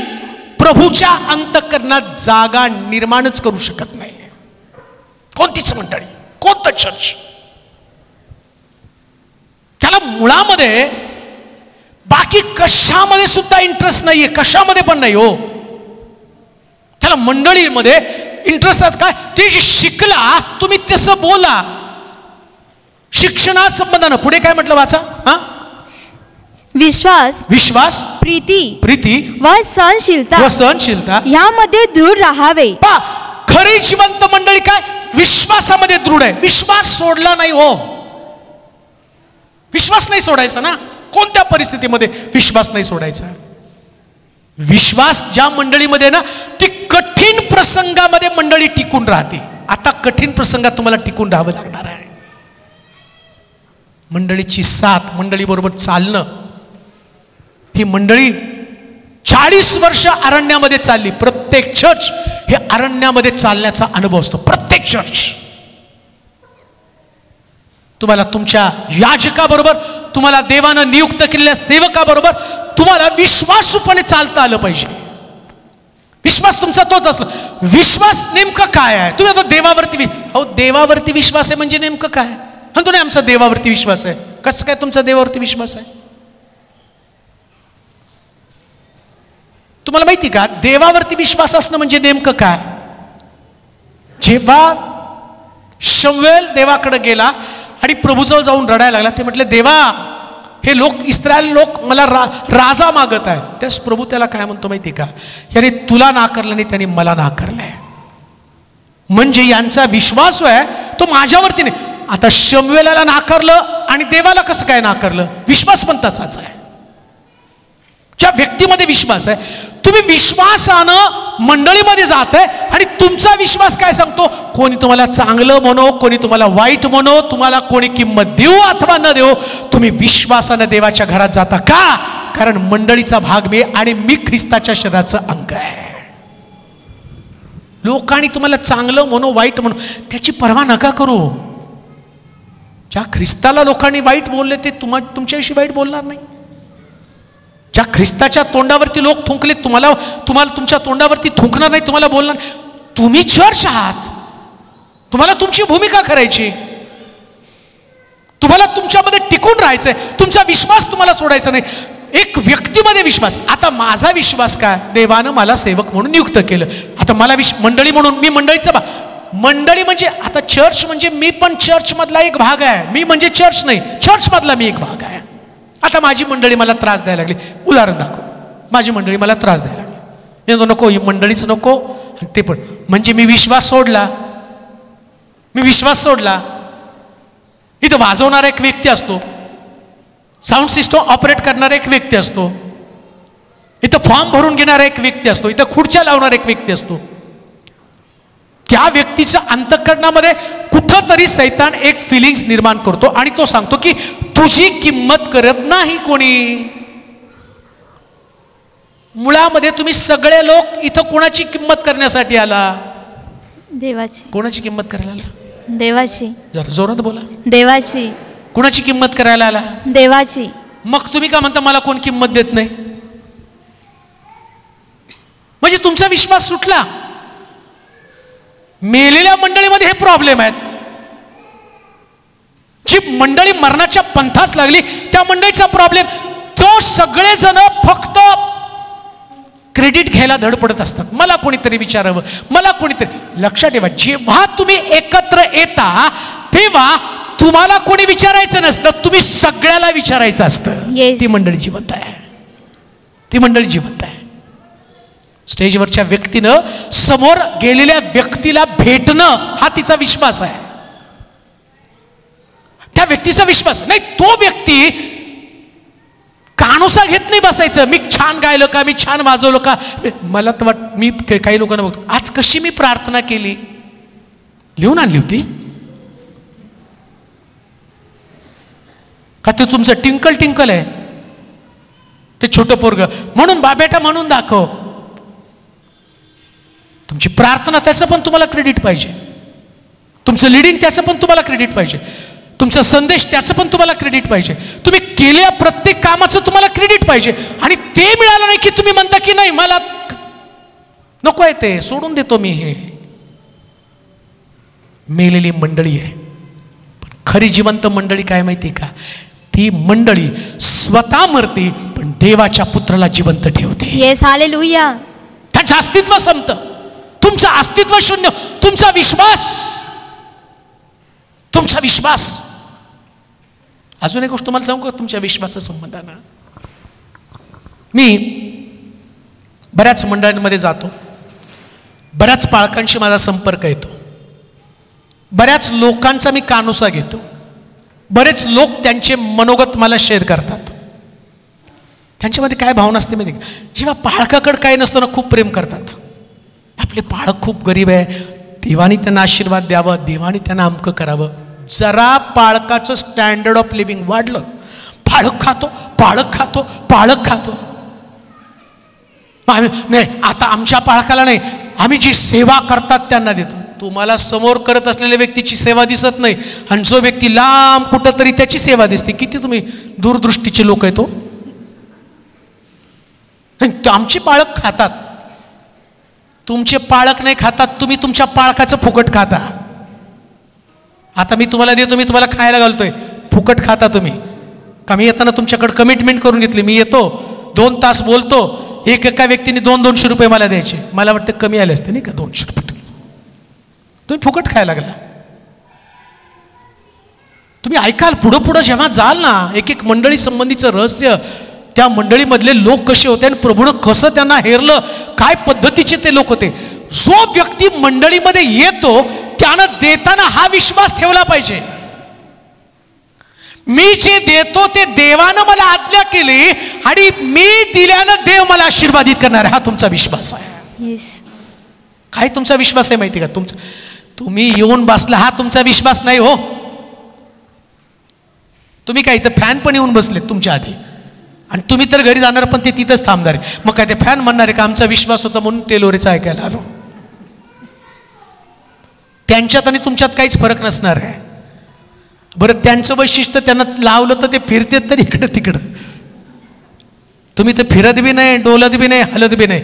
प्रभूच्या अंतःकरणात जागा निर्माणच करू शकत नाही. कोणतीच मंडळी, कोणतं चर्च. त्याला मुळामध्ये बाकी कशामध्ये सुद्धा इंटरेस्ट नाहीये, कशामध्ये पण नाही हो. त्याला मंडळीमध्ये इंटरेस्ट आहे काय? ते जे शिकला तुम्ही तसं बोला. शिक्षणा संबंधानं पुढे काय म्हटलं वाचा? विश्वास, विश्वास, प्रीती व सहनशीलता यामध्ये दृढ राहावे. खरी जिवंत मंडळी काय? विश्वासामध्ये दृढ आहे. विश्वास सोडला नाही हो. विश्वास नाही सोडायचा ना, कोणत्या परिस्थितीमध्ये विश्वास नाही सोडायचा. विश्वास ज्या मंडळीमध्ये ना, ती कठीण प्रसंगामध्ये मंडळी टिकून राहते. आता कठीण प्रसंगात तुम्हाला टिकून राहावं लागणार आहे. मंडळीची साथ, मंडळी बरोबर चालणं. ही मंडळी 40 वर्ष अरण्यामध्ये चालली. प्रत्येक चर्च हे अरण्यामध्ये चालण्याचा अनुभव असतो. प्रत्येक चर्च. तुम्हाला तुमच्या याजकाबरोबर, तुम्हाला देवानं नियुक्त केलेल्या सेवकाबरोबर तुम्हाला विश्वासूपणे चालता आलं पाहिजे. विश्वास तुमचा तोच असला. विश्वास नेमकं काय आहे? तुम्ही आता देवावरती, अहो देवावरती विश्वास आहे म्हणजे नेमकं काय? म्हणतो नाही आमचा देवावरती विश्वास आहे. कसं काय तुमचा देवावरती विश्वास आहे? तुम्हाला माहिती का देवावरती विश्वास असणं म्हणजे नेमकं काय? जेव्हा शमूएल देवाकडे गेला आणि प्रभूजवळ जाऊन रडायला लागला, ते म्हटले देवा हे लोक, इस्रायल लोक मला राजा मागत आहेत. त्यास प्रभू त्याला काय म्हणतो माहिती का? याने तुला नाकारलं नाही, त्याने मला नाकारलंय. म्हणजे यांचा विश्वास आहे तो माझ्यावरती नाही. आता शमूएलाला नाकारलं आणि देवाला कसं काय नाकारलं? विश्वास पण तसाच आहे. ज्या व्यक्तीमध्ये विश्वास आहे, तुम्ही विश्वासानं मंडळीमध्ये जात आहे आणि तुमचा विश्वास काय सांगतो? कोणी तुम्हाला चांगलं म्हणो, कोणी तुम्हाला वाईट म्हणो, तुम्हाला कोणी किंमत देऊ अथवा न देऊ, तुम्ही विश्वासानं देवाच्या घरात जाता. का? कारण मंडळीचा भाग मी आणि मी ख्रिस्ताच्या शरीराचं अंग आहे. लोकांनी तुम्हाला चांगलं म्हणो, वाईट म्हणो, त्याची पर्वा नका करू. ज्या ख्रिस्ताला लोकांनी वाईट बोलले ते तुमच्याविषयी वाईट बोलणार नाही. ज्या ख्रिस्ताच्या तोंडावरती लोक थुंकले, तुम्हाला तुमच्या तोंडावरती थुंकणार नाही, तुम्हाला बोलणार. तुम्ही चर्च आहात, तुम्हाला तुमची भूमिका करायची, तुम्हाला तुमच्यामध्ये टिकून राहायचंय. तुमचा विश्वास तुम्हाला सोडायचा नाही. एक व्यक्तीमध्ये विश्वास. आता माझा विश्वास काय? देवानं मला सेवक म्हणून नियुक्त केलं. आता मला मंडळी म्हणून मी मंडळीचा मंडळी म्हणजे आता चर्च म्हणजे मी पण चर्च मधला एक भाग आहे. मी म्हणजे चर्च नाही, चर्च मधला मी एक भाग आहे. आता माझी मंडळी मला त्रास द्यायला लागली. उदाहरण दाखव. माझी मंडळी मला त्रास द्यायला लागली. मी नको, ही मंडळीच नको. ते पण म्हणजे मी विश्वास सोडला. मी विश्वास सोडला. इथं वाजवणारा एक व्यक्ती असतो, साऊंड सिस्टम ऑपरेट करणारा एक व्यक्ती असतो, इथं फॉर्म भरून घेणारा एक व्यक्ती असतो, इथं खुर्च्या लावणारा एक व्यक्ती असतो. त्या व्यक्तीच्या अंतःकरणामध्ये कुठंतरी सैतान एक फिलिंग्स निर्माण करतो आणि तो सांगतो की तुझी किंमत करत नाही कोणी. मुळामध्ये तुम्ही सगळे लोक इथं कोणाची किंमत करण्यासाठी आला? देवाची. कोणाची किंमत करायला आला? देवाची. जरा जोरात बोला. देवाची. कोणाची किंमत करायला आला? देवाची. मग तुम्ही का म्हणता मला कोण किंमत देत नाही? म्हणजे तुमचा विश्वास सुटला. मेलेल्या मंडळीमध्ये हे प्रॉब्लेम आहेत. जी मंडळी मरणाच्या पंथास लागली त्या मंडळीचा प्रॉब्लेम तो सगळेजण फक्त क्रेडिट घ्यायला धडपडत असतात. मला कोणीतरी विचारावं, मला कोणीतरी. लक्षात ठेवा, जेव्हा तुम्ही एकत्र येता तेव्हा तुम्हाला कोणी विचारायचं नसतं, तुम्ही सगळ्याला विचारायचं असतं. ती मंडळी जिवंत आहे, ती मंडळी जिवंत आहे. स्टेजवरच्या व्यक्तीनं समोर गेलेल्या व्यक्तीला भेटणं हा तिचा विश्वास आहे, त्या व्यक्तीचा विश्वास नाही. तो व्यक्ती कानुसा घेत नाही बसायचं, मी छान गायलं का, मी छान वाजवलं का. मला तर मी काही लोकांना बघतो, आज कशी मी प्रार्थना केली लिहून आणली होती का? ते तुमचं टिंकल टिंकल आहे ते छोटं पोरग म्हणून बेटा म्हणून दाखव. तुमची प्रार्थना त्याचं पण तुम्हाला क्रेडिट पाहिजे, तुमचं लिडिंग त्याचं पण तुम्हाला क्रेडिट पाहिजे, तुमचा संदेश त्याचं पण तुम्हाला क्रेडिट पाहिजे, तुम्ही केलेल्या प्रत्येक कामाचं तुम्हाला क्रेडिट पाहिजे. आणि ते मिळालं नाही की तुम्ही म्हणता की नाही मला नको आहे, ते सोडून देतो मी. हे मेलेली मंडळी आहे. पण खरी जिवंत मंडळी काय माहिती का? ती मंडळी स्वतः मरते पण देवाच्या पुत्राला जिवंत ठेवते. Yes, hallelujah. त्यांचं अस्तित्व संपतं, तुमचं अस्तित्व शून्य. तुमचा विश्वास, तुमचा विश्वास. अजून एक गोष्ट तुम्हाला सांगू का तुमच्या विश्वासा संबंधानं? मी बऱ्याच मंडळांमध्ये जातो, बऱ्याच पालकांशी माझा संपर्क येतो, बऱ्याच लोकांचा मी कानुसा घेतो. बरेच लोक त्यांचे मनोगत मला शेअर करतात. त्यांच्यामध्ये काय भावना असते माहिती का? जेव्हा पाळकाकडे काय नसतं ना, खूप प्रेम करतात. आपले पाळक खूप गरीब आहे, देवानी त्यांना आशीर्वाद द्यावं, देवानी त्यांना अमकं करावं. जरा पाळकाचं स्टँडर्ड ऑफ लिव्हिंग वाढलं, पाळक खातो, पाळक खातो, पाळक खातो. आम्ही नाही, आता आमच्या पाळकाला नाही, आम्ही जी सेवा करतात त्यांना देतो. तुम्हाला समोर करत असलेल्या व्यक्तीची सेवा दिसत नाही आणि जो व्यक्ती लांब कुठं तरी त्याची सेवा दिसते. किती तुम्ही दूरदृष्टीचे लोक आहेत. तो आमची पाळक खातात, तुमचे पाळक नाही खातात, तुम्ही तुमच्या पाळकाचं फुकट खाता. आता मी तुम्हाला देतो, मी तुम्हाला खायला घालतोय, फुकट खाता तुम्ही का? मी येताना तुमच्याकडे कमिटमेंट करून घेतली, मी येतो 2 तास बोलतो, एका व्यक्तीने 200-200 रुपये मला द्यायचे. मला वाटतं कमी आले असते नाही का 200 रुपये, तुम्ही फुकट खायला लागला. तुम्ही ऐकाल पुढं पुढं जेव्हा जाल ना, एक एक मंडळी संबंधीचं रहस्य, त्या मंडळीमधले लोक कसे होते आणि प्रभूनं कसं त्यांना हेरलं, काय पद्धतीचे ते लोक होते. जो व्यक्ती मंडळीमध्ये येतो त्यानं देताना हा विश्वास ठेवला पाहिजे, मी जे देतो ते देवानं मला आज्ञा केली आणि मी दिल्यानं देव मला आशीर्वादित करणार आहे. हा तुमचा विश्वास आहे. काय तुमचा विश्वास आहे माहिती का? तुम्ही येऊन बसला हा तुमचा विश्वास नाही हो. तुम्ही काय इथं फॅन पण येऊन बसलेत तुमच्या आधी आणि तुम्ही तर घरी जाणार पण ते तिथंच थांबणार आहे. मग काय ते फॅन म्हणणार आहे का आमचा विश्वास होता म्हणून ते लोरेचं ऐकायला आलो? त्यांच्यात आणि तुमच्यात काहीच फरक नसणार आहे. बरं, त्यांचं वैशिष्ट्य त्यांना लावलं तर ते फिरतेत तर इकडं तिकडं, तुम्ही तर फिरत बी नाही, डोलत बी नाही, हलत बी नाही.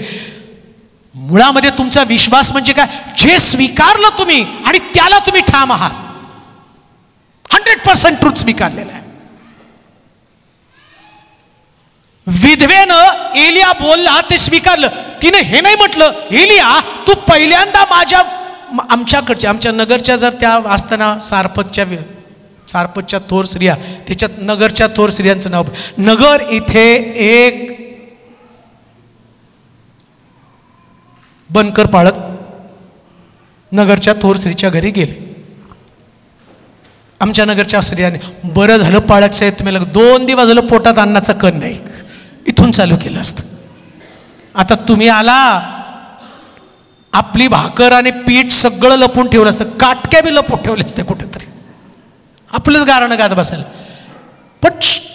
मुळामध्ये तुमचा विश्वास म्हणजे काय? जे स्वीकारलं तुम्ही आणि त्याला तुम्ही ठाम आहात. 100% ट्रूथ स्वीकारलेला आहे. विधवेनं एलिया बोलला ते स्वीकारलं. तिने हे नाही म्हटलं एलिया तू पहिल्यांदा आमच्या नगरच्या जर त्या असताना सारपतच्या थोर स्त्रिया, त्याच्यात नगरच्या थोर स्त्रियांचं नाव. नगर इथे एक बनकर पाळक नगरच्या थोर स्त्रीच्या घरी गेले. आमच्या नगरच्या स्त्रियाने, बरं झालं पाळक साहेब तुम्ही 2 दिवस झालं पोटात अन्नाचा कण नाही, इथून चालू केलं असतं. आता तुम्ही आला, आपली भाकर आणि पीठ सगळं लपून ठेवलं असतं, काटक्या बी लपून ठेवले असते कुठेतरी, आपलंच गारणं गात बसायला. पण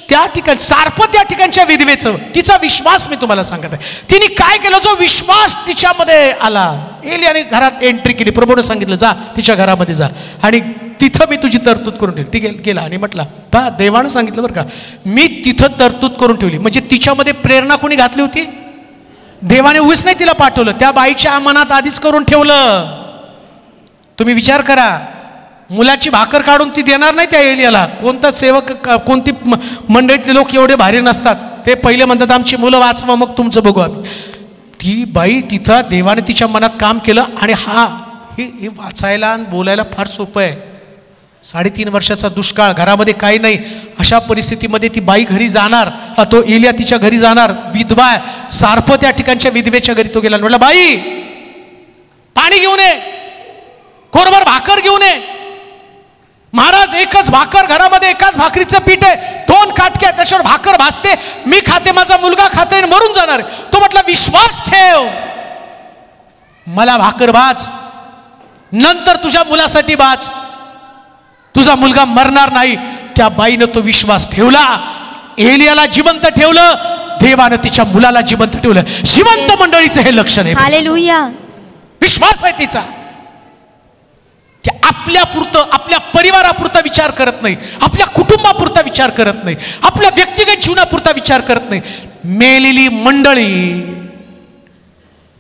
त्या ठिकाणी सारपत त्या ठिकाणच्या विधवेचं तिचा विश्वास मी तुम्हाला सांगत आहे. तिने काय केलं? जो विश्वास तिच्यामध्ये आला, एलियाने घरात एंट्री केली. प्रभूने सांगितलं जा तिच्या घरामध्ये जा आणि तिथं मी तुझी तरतूद करून ठेवली. ती गेला आणि म्हटला पहा देवानं सांगितलं बरं का, मी तिथं तरतूद करून ठेवली. म्हणजे तिच्यामध्ये प्रेरणा कोणी घातली होती? देवाने उगीच नाही तिला पाठवलं, त्या बाईच्या मनात आधीच करून ठेवलं. तुम्ही विचार करा, मुलाची भाकर काढून ती देणार नाही त्या एलियाला. कोणता सेवक, कोणती मंडळीतले लोक एवढे भारी नसतात. ते पहिले म्हणतात आमची मुलं वाचवा मग तुमचं बघू आम्ही. ती बाई तिथं देवाने तिच्या मनात काम केलं आणि हे वाचायला आणि बोलायला फार सोपं आहे. 3.5 वर्षाचा दुष्काळ, घरामध्ये काही नाही, अशा परिस्थितीमध्ये ती बाई घरी जाणार, तो एलिया तिच्या घरी जाणार, विधवा आहे, सारखं त्या ठिकाणच्या विधवेच्या घरी तो गेला. म्हटलं बाई पाणी घेऊन ये, कोरभर भाकर घेऊन ये. महाराज एकच भाकर, घरामध्ये एकाच भाकरीचं पीठ आहे, 2 काटक्या, त्याच्यावर भाकर भाजते, मी खाते, माझा मुलगा खाते, मरून जाणार. तो म्हटला विश्वास ठेव, मला भाकर भाज, नंतर तुझ्या मुलासाठी भाज, तुझा मुलगा मरणार नाही. त्या बाईनं तो विश्वास ठेवला, एलियाला जिवंत ठेवलं, देवानं तिच्या मुलाला जिवंत ठेवलं. जिवंत मंडळीचं हे लक्षण आहे. हालेलुया. विश्वास आहे तिचा. की आपल्यापुरतं, आपल्या परिवारापुरता विचार करत नाही, आपल्या कुटुंबापुरता विचार करत नाही, आपल्या व्यक्तिगत जीवनापुरता विचार करत नाही. मेलेली मंडळी,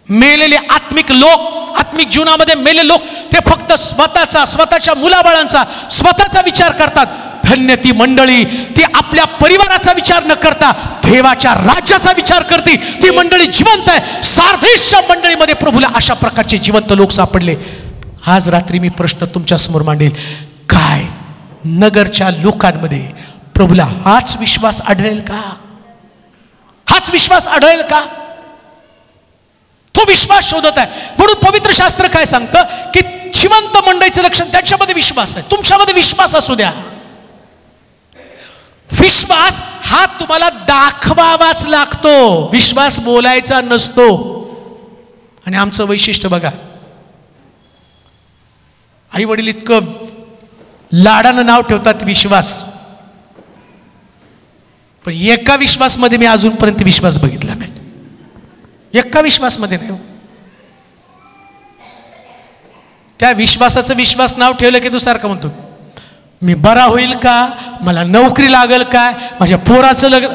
मेलेले आत्मिक लोक, आत्मिक जीवनामध्ये मेलेले लोक, ते फक्त स्वतःच्या मुलाबाळांचा, स्वतःचा विचार करतात. धन्य ती मंडळी, ती आपल्या परिवाराचा विचार न करता देवाच्या राज्याचा विचार करते. ती मंडळी जिवंत आहे. सार्देसच्या मंडळीमध्ये प्रभूला अशा प्रकारचे जिवंत लोक सापडले. आज रात्री मी प्रश्न तुमच्या समोर मांडेल, काय नगरच्या लोकांमध्ये प्रभूला हाच विश्वास आढळेल का? हाच विश्वास आढळेल का? तो विश्वास शोधत आहे. म्हणून पवित्र शास्त्र काय सांगतं की जिवंत मंडळीचं लक्षण त्यांच्यामध्ये विश्वास आहे. तुमच्यामध्ये विश्वास असू द्या. विश्वास हा तुम्हाला दाखवावाच लागतो, विश्वास बोलायचा नसतो. आणि आमचं वैशिष्ट्य बघा, आई वडील इतकं लाडानं नाव ठेवतात विश्वास, पण एका विश्वासमध्ये मी अजूनपर्यंत विश्वास बघितला नाही. एका विश्वासमध्ये नाही. त्या विश्वासाचं विश्वास नाव ठेवलं की दुसरं का म्हणतो, मी बरा होईल का, मला नोकरी लागेल काय, माझ्या पोराचं लग्न.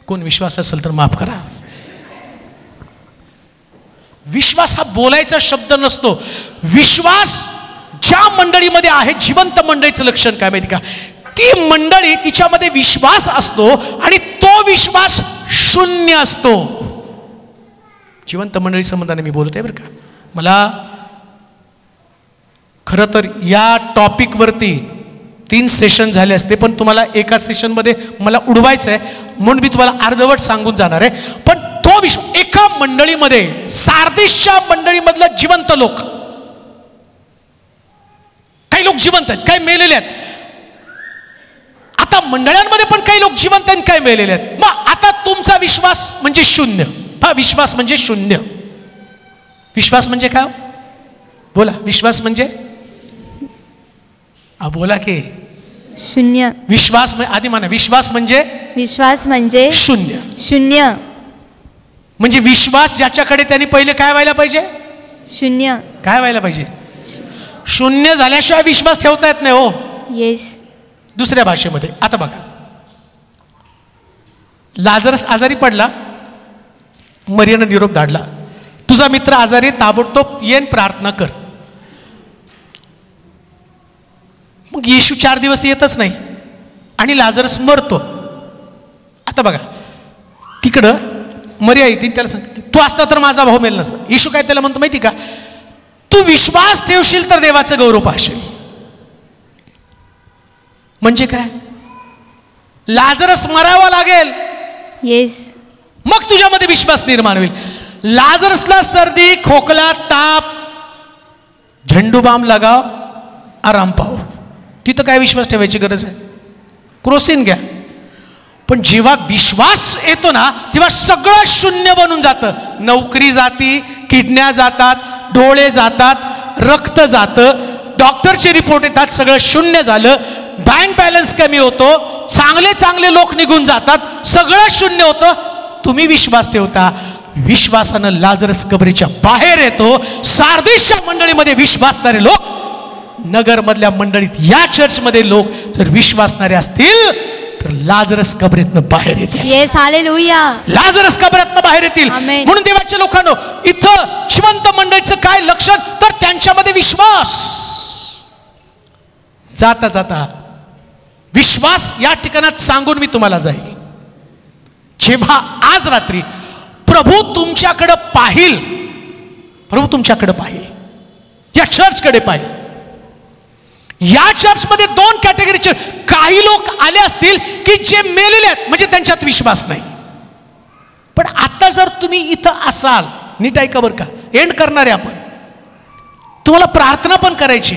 कोण विश्वास असेल तर माफ करा. विश्वास हा बोलायचा शब्द नसतो. विश्वास ज्या मंडळीमध्ये आहे, जिवंत मंडळीचं लक्षण काय माहिती का, ती मंडळी, तिच्यामध्ये विश्वास असतो आणि तो विश्वास शून्य असतो. जिवंत मंडळी संबंधाने मी बोलतोय बरं का. मला खरं तर या टॉपिकवरती 3 सेशन झाले असते, पण तुम्हाला एका सेशनमध्ये मला उडवायचं आहे म्हणून मी तुम्हाला अर्धवट सांगून जाणार आहे. पण तो एका मंडळीमध्ये, सार्देसच्या मंडळीमधलं जिवंत लोक, काही लोक जिवंत आहेत, काही मेलेले आहेत. आता मंडळांमध्ये पण काही लोक जिवंत आहेत, काही मेलेले आहेत. मग आता तुमचा विश्वास म्हणजे शून्य. हा विश्वास म्हणजे शून्य. विश्वास म्हणजे काय? बोला. विश्वास म्हणजे बोला की शून्य. विश्वास आधी म्हणा. विश्वास म्हणजे शून्य. शून्य म्हणजे विश्वास ज्याच्याकडे त्यांनी पहिले काय व्हायला पाहिजे? शून्य. काय व्हायला पाहिजे? शून्य झाल्याशिवाय विश्वास ठेवता येत नाही. हो, येस. दुसऱ्या भाषेमध्ये आता बघा, लाजरस आजारी पडला, मरियेनं निरोप धाडला, तुझा मित्र आजारी, ताबडतोब येन प्रार्थना कर. मग येशू 4 दिवस येतच नाही आणि लाजरस मरतो. आता बघा, तिकडं मरिया येते, त्याला सांगते तू असता तर माझा भाऊ मेल नसता. येशू काय त्याला म्हणतो माहिती का, तू विश्वास ठेवशील तर देवाचं गौरव पाहशील. म्हणजे काय? लाजरस मरावा लागेल, येस, मग तुझ्यामध्ये विश्वास निर्माण होईल. लाजरसला सर्दी, खोकला, ताप, झंडू बाम लगाव, आराम पाहू. तिथं काय विश्वास ठेवायची गरज आहे? क्रोसिन घ्या. पण जेव्हा विश्वास येतो ना, तेव्हा सगळं शून्य बनून जातं. नोकरी जाती, किडन्या जातात, डोळे जातात, रक्त जातं, डॉक्टरचे रिपोर्ट येतात, सगळं शून्य झालं. बँक बॅलन्स कमी होतो, चांगले लोक निघून जातात, सगळं शून्य होतं. तुम्ही विश्वास ठेवता. विश्वासानं लाजरस कबरीच्या बाहेर येतो. सार्देसच्या मंडळीमध्ये विश्वासणारे लोक, नगरमधल्या मंडळीत, या चर्चमध्ये लोक जर विश्वासणारे असतील तर लाजरस कबरीतनं बाहेर येतील. Yes, hallelujah. लाजरस कबरीतनं बाहेर येतील. आमेन. म्हणून देवाच्या लोकांनो, इथं जिवंत मंडळीचं काय लक्षण, तर त्यांच्यामध्ये विश्वास. जाता जाता विश्वास या ठिकाणात सांगून मी तुम्हाला जाईल. जेव्हा आज रात्री प्रभू तुमच्याकडे पाहिल, प्रभू तुमच्याकडे पाहिल, या चर्चकडे पाहिल. या चर्चमध्ये दोन कॅटेगरीचे काही लोक आले असतील की जे मेलेले आहेत, म्हणजे त्यांच्यात विश्वास नाही. पण आता जर तुम्ही इथं असाल, नीट ऐका बरं का, एंड करणारे आपण, तुम्हाला प्रार्थना पण करायची.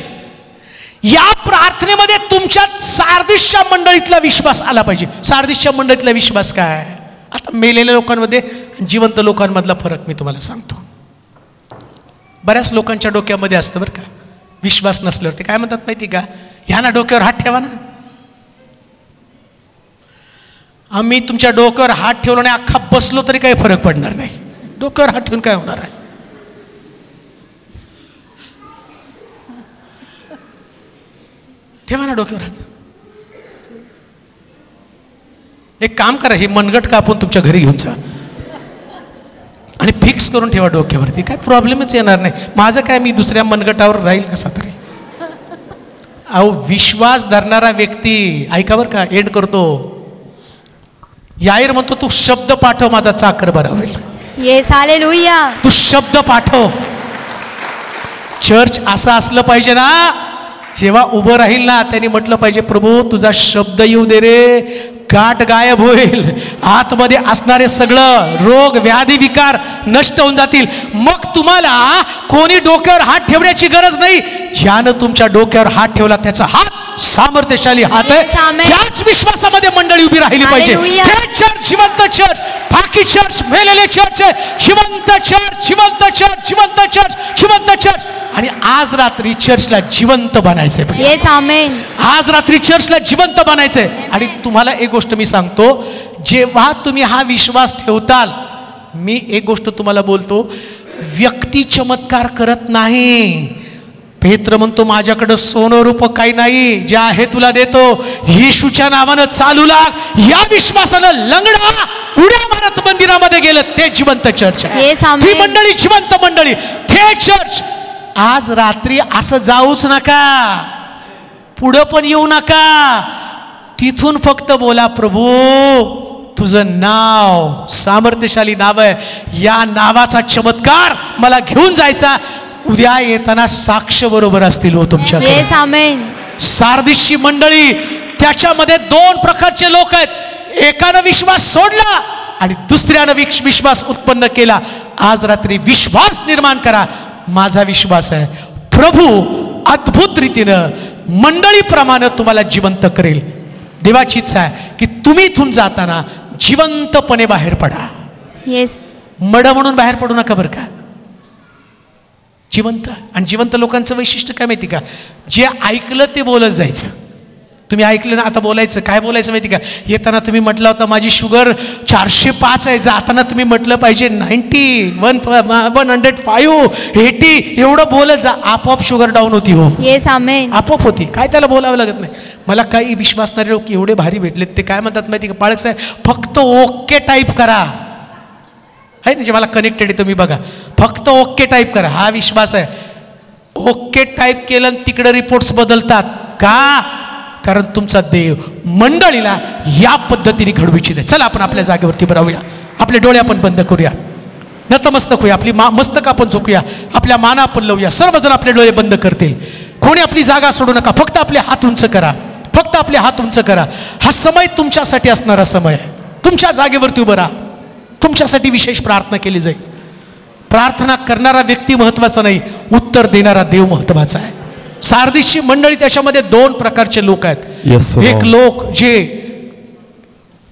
या प्रार्थनेमध्ये तुमच्या सार्दिसच्या मंडळीतला विश्वास आला पाहिजे. सार्दिसच्या मंडळीतला विश्वास काय? आता मेलेल्या लोकांमध्ये जिवंत लोकांमधला फरक मी तुम्हाला सांगतो. बऱ्याच लोकांच्या डोक्यामध्ये असतं बरं का, विश्वास नसल्यावर ते काय म्हणतात माहिती का, ह्या ना डोक्यावर हात ठेवा ना. आम्ही तुमच्या डोक्यावर हात ठेवलो आणि अख्खा बसलो तरी काही फरक पडणार नाही. डोक्यावर हात ठेवून काय होणार आहे? ठेवा ना डोक्यावर हात. एक काम करा, हे मनगट कापून तुमच्या घरी घेऊन जा आणि फिक्स करून ठेवा डोक्यावरती. काय प्रॉब्लेमच येणार नाही. माझं काय, मी दुसऱ्या मनगटावर राहील कसा तरी. अहो, विश्वास धरणारा व्यक्ती, ऐका बरं का, एंड करतो. याईर म्हणतो, तू शब्द पाठव, माझा चाकर बरा होईल. Yes, hallelujah. तू शब्द पाठव. चर्च असं असलं पाहिजे ना, जेव्हा उभं राहील ना, त्यांनी म्हटलं पाहिजे, प्रभू तुझा शब्द येऊ दे रे, गाठ गायब होईल, आतमध्ये असणारे सगळं रोग व्याधी विकार नष्ट होऊन जातील. मग तुम्हाला कोणी डोक्यावर हात ठेवण्याची गरज नाही. ज्यानं तुमच्या डोक्यावर हात ठेवला त्याचा हात सामर्थ्यशाली हात आहे. त्याच विश्वासामध्ये मंडळी उभी राहिली पाहिजे. चर्च जिवंत चर्च, बाकी चर्च मेलेले चर्च आहे. जिवंत चर्च, जिवंत चर्च, जिवंत चर्च, जिवंत चर्च. आणि आज रात्री चर्चला जिवंत बनायचंय. येस, आमेन. आज रात्री चर्चला जिवंत बनायचंय. आणि तुम्हाला एक गोष्ट मी सांगतो, जेव्हा तुम्ही हा विश्वास ठेवताल, मी एक गोष्ट तुम्हाला बोलतो, व्यक्ती चमत्कार करत नाही. पेत्र म्हणतो, माझ्याकडं सोनं रूप काही नाही, जे आहे तुला देतो, येशूच्या नावानं चालू लाग. या विश्वासानं लंगडा उड्या मारत मंदिरामध्ये गेलं, ते जिवंत चर्च आहे. ती मंडळी जिवंत मंडळी, ते चर्च. आज रात्री असं जाऊच नका, पुढं पण येऊ नका. तिथून फक्त बोला, प्रभू तुझं नाव सामर्थ्यशाली नाव आहे, या नावाचा चमत्कार मला घेऊन जायचा. उद्या येताना साक्ष बरोबर असतील हो तुमच्याकडे. येस, आमेन. सार्दिसची मंडळी, त्याच्यामध्ये दोन प्रकारचे लोक आहेत. एकानं विश्वास सोडला आणि दुसऱ्यानं विश्वास उत्पन्न केला. आज रात्री विश्वास निर्माण करा. माझा विश्वास आहे, प्रभू अद्भुत रीतीनं मंडळीप्रमाणे तुम्हाला जिवंत करेल. देवाची इच्छा आहे की तुम्ही इथून जाताना जिवंतपणे बाहेर पडा. येस, मड म्हणून बाहेर पडू नका बरं का. जिवंत. आणि जिवंत लोकांचं वैशिष्ट्य काय माहिती का, जे ऐकलं ते बोलत जायचं. तुम्ही ऐकलं ना, आता बोलायचं. काय बोलायचं माहिती का, येताना तुम्ही म्हटलं होतं माझी शुगर 405 आहे, जाताना तुम्ही म्हटलं पाहिजे 90, 105, 80, एवढं बोलत जा. आपोआप शुगर डाऊन होती. हो, येस, आमेन. आपोआप होती. काय त्याला बोलावं लागत नाही. मला काही विश्वासणारे लोक एवढे भारी भेटलेत, ते काय म्हणतात माहिती का, पाळक साहेब फक्त ओके टाईप करा. आहे म्हणजे मला कनेक्टेड आहे, तुम्ही बघा, फक्त ओके टाईप करा. हा विश्वास आहे. ओके टाईप केलं तिकडे रिपोर्ट्स बदलतात का? कारण तुमचा देव मंडळीला या पद्धतीने घडवू इच्छित आहे. चला आपण आपल्या जागेवरती राहूया, आपले डोळे आपण बंद करूया, नतमस्तक होऊया, आपली मस्तक आपण झोकूया, आपल्या माना आपण लावूया. सर्वजण आपले डोळे बंद करतील. कोणी आपली जागा सोडू नका. फक्त आपले हात उंच करा, फक्त आपले हात उंच करा. हा समय तुमच्यासाठी असणारा समय आहे. तुमच्या जागेवरती उभं राहा. तुमच्यासाठी विशेष प्रार्थना केली जाईल. प्रार्थना करणारा व्यक्ती महत्वाचा नाही, उत्तर देणारा देव महत्वाचा आहे. सार्दिसची मंडळी, त्याच्यामध्ये दोन प्रकारचे लोक आहेत. एक लोक जे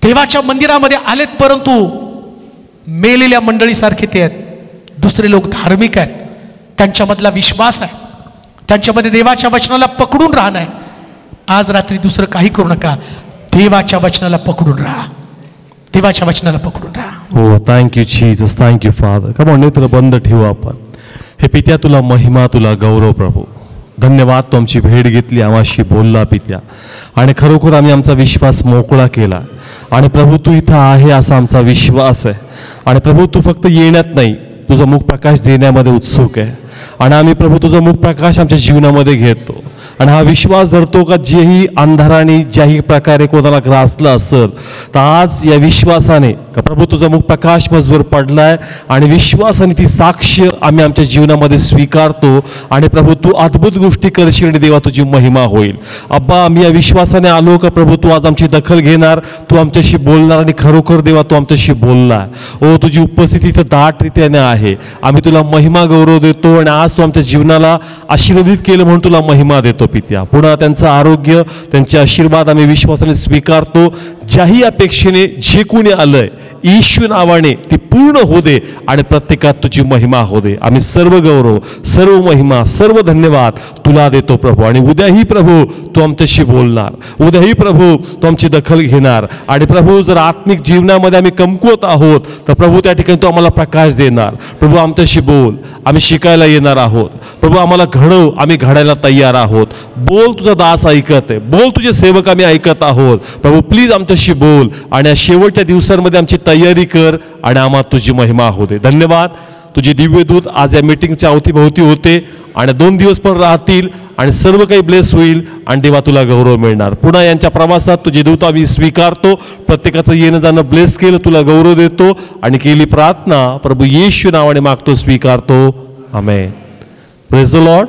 देवाच्या मंदिरामध्ये आलेत परंतु मेलेल्या मंडळीसारखे ते आहेत. दुसरे लोक धार्मिक आहेत, त्यांच्यामधला विश्वास आहे, त्यांच्यामध्ये देवाच्या वचनाला पकडून राहणं आहे. आज रात्री दुसरं काही करू नका, देवाच्या वचनाला पकडून राहा, देवाच्या वचनाला पकडून राहा. हो, थँक्यू जीसस, थँक्यू फादर. का म्हणणे तुला बंद ठेवू आपण. हे पित्या, तुला महिमा, तुला गौरव प्रभू. धन्यवाद, तू आमची भेट घेतली, आम्हाशी बोलला पित्या, आणि खरोखर आम्ही आमचा विश्वास मोकळा केला. आणि प्रभू तू इथं आहे असा आमचा विश्वास आहे. आणि प्रभू तू फक्त येण्यात नाही, तुझा मुख प्रकाश देण्यामध्ये उत्सुक आहे. आणि आम्ही प्रभू तुझा मुख प्रकाश आमच्या जीवनामध्ये घेतो आणि हा विश्वास धरतो का जेही अंधाराने ज्याही प्रकारे कोणाला ग्रासलं असेल तर आज या विश्वासाने का प्रभू तुझा मुख प्रकाश मजवर पडलाय आणि विश्वासाने ती साक्ष आम्ही आमच्या जीवनामध्ये स्वीकारतो आणि प्रभू तू अद्भुत गोष्टी करशील आणि देवा तुझी महिमा होईल. अब्बा आम्ही या विश्वासाने आलो का प्रभू तू आज आमची दखल घेणार, तू आमच्याशी बोलणार आणि खरोखर देवा तू आमच्याशी बोलला. ओ तुझी उपस्थिती इथं दाटरीत्याने आहे. आम्ही तुला महिमा गौरव देतो आणि आज तू आमच्या जीवनाला आशीर्वादित केलं म्हणून तुला महिमा देतो पित्या. पुन्हा त्यांचं आरोग्य, त्यांचे आशीर्वाद आम्ही विश्वासाने स्वीकारतो. ज्याही अपेक्षेने जे कोणी आलंय येशू नावाने ती पूर्ण हो दे आणि प्रत्येकात तुझी महिमा हो दे. आम्ही सर्व गौरव, सर्व महिमा, सर्व धन्यवाद तुला देतो प्रभू. आणि उद्याही प्रभू तू आमच्याशी बोलणार, उद्याही प्रभू तू आमची दखल घेणार. आणि प्रभू जर आत्मिक जीवनामध्ये आम्ही कमकुवत आहोत तर प्रभू त्या ठिकाणी तू आम्हाला प्रकाश देणार. प्रभू आमच्याशी बोल, आम्ही शिकायला येणार आहोत. प्रभू आम्हाला घडव, आम्ही घडायला तयार आहोत. बोल तुझा दास ऐकत आहे, बोल तुझे सेवक आम्ही ऐकत आहोत. प्रभू प्लीज आमच्याशी बोल आणि या शेवटच्या दिवसांमध्ये आमची तयारी कर आणि आम्हाला तुझी महिमा होऊ दे. धन्यवाद. तुझे दिव्य दूत आज या मीटिंगच्या अवतीभोवती होते आणि 2 दिवस पण राहतील आणि सर्व काही ब्लेस होईल आणि देवा तुला गौरव मिळणार. पुन्हा यांच्या प्रवासात तुझे दूत आम्ही स्वीकारतो. प्रत्येकाचं येणं जाणं ब्लेस केलं, तुला गौरव देतो आणि केली प्रार्थना प्रभू येशू नावाने मागतो, स्वीकारतो. आमेन. Praise the Lord.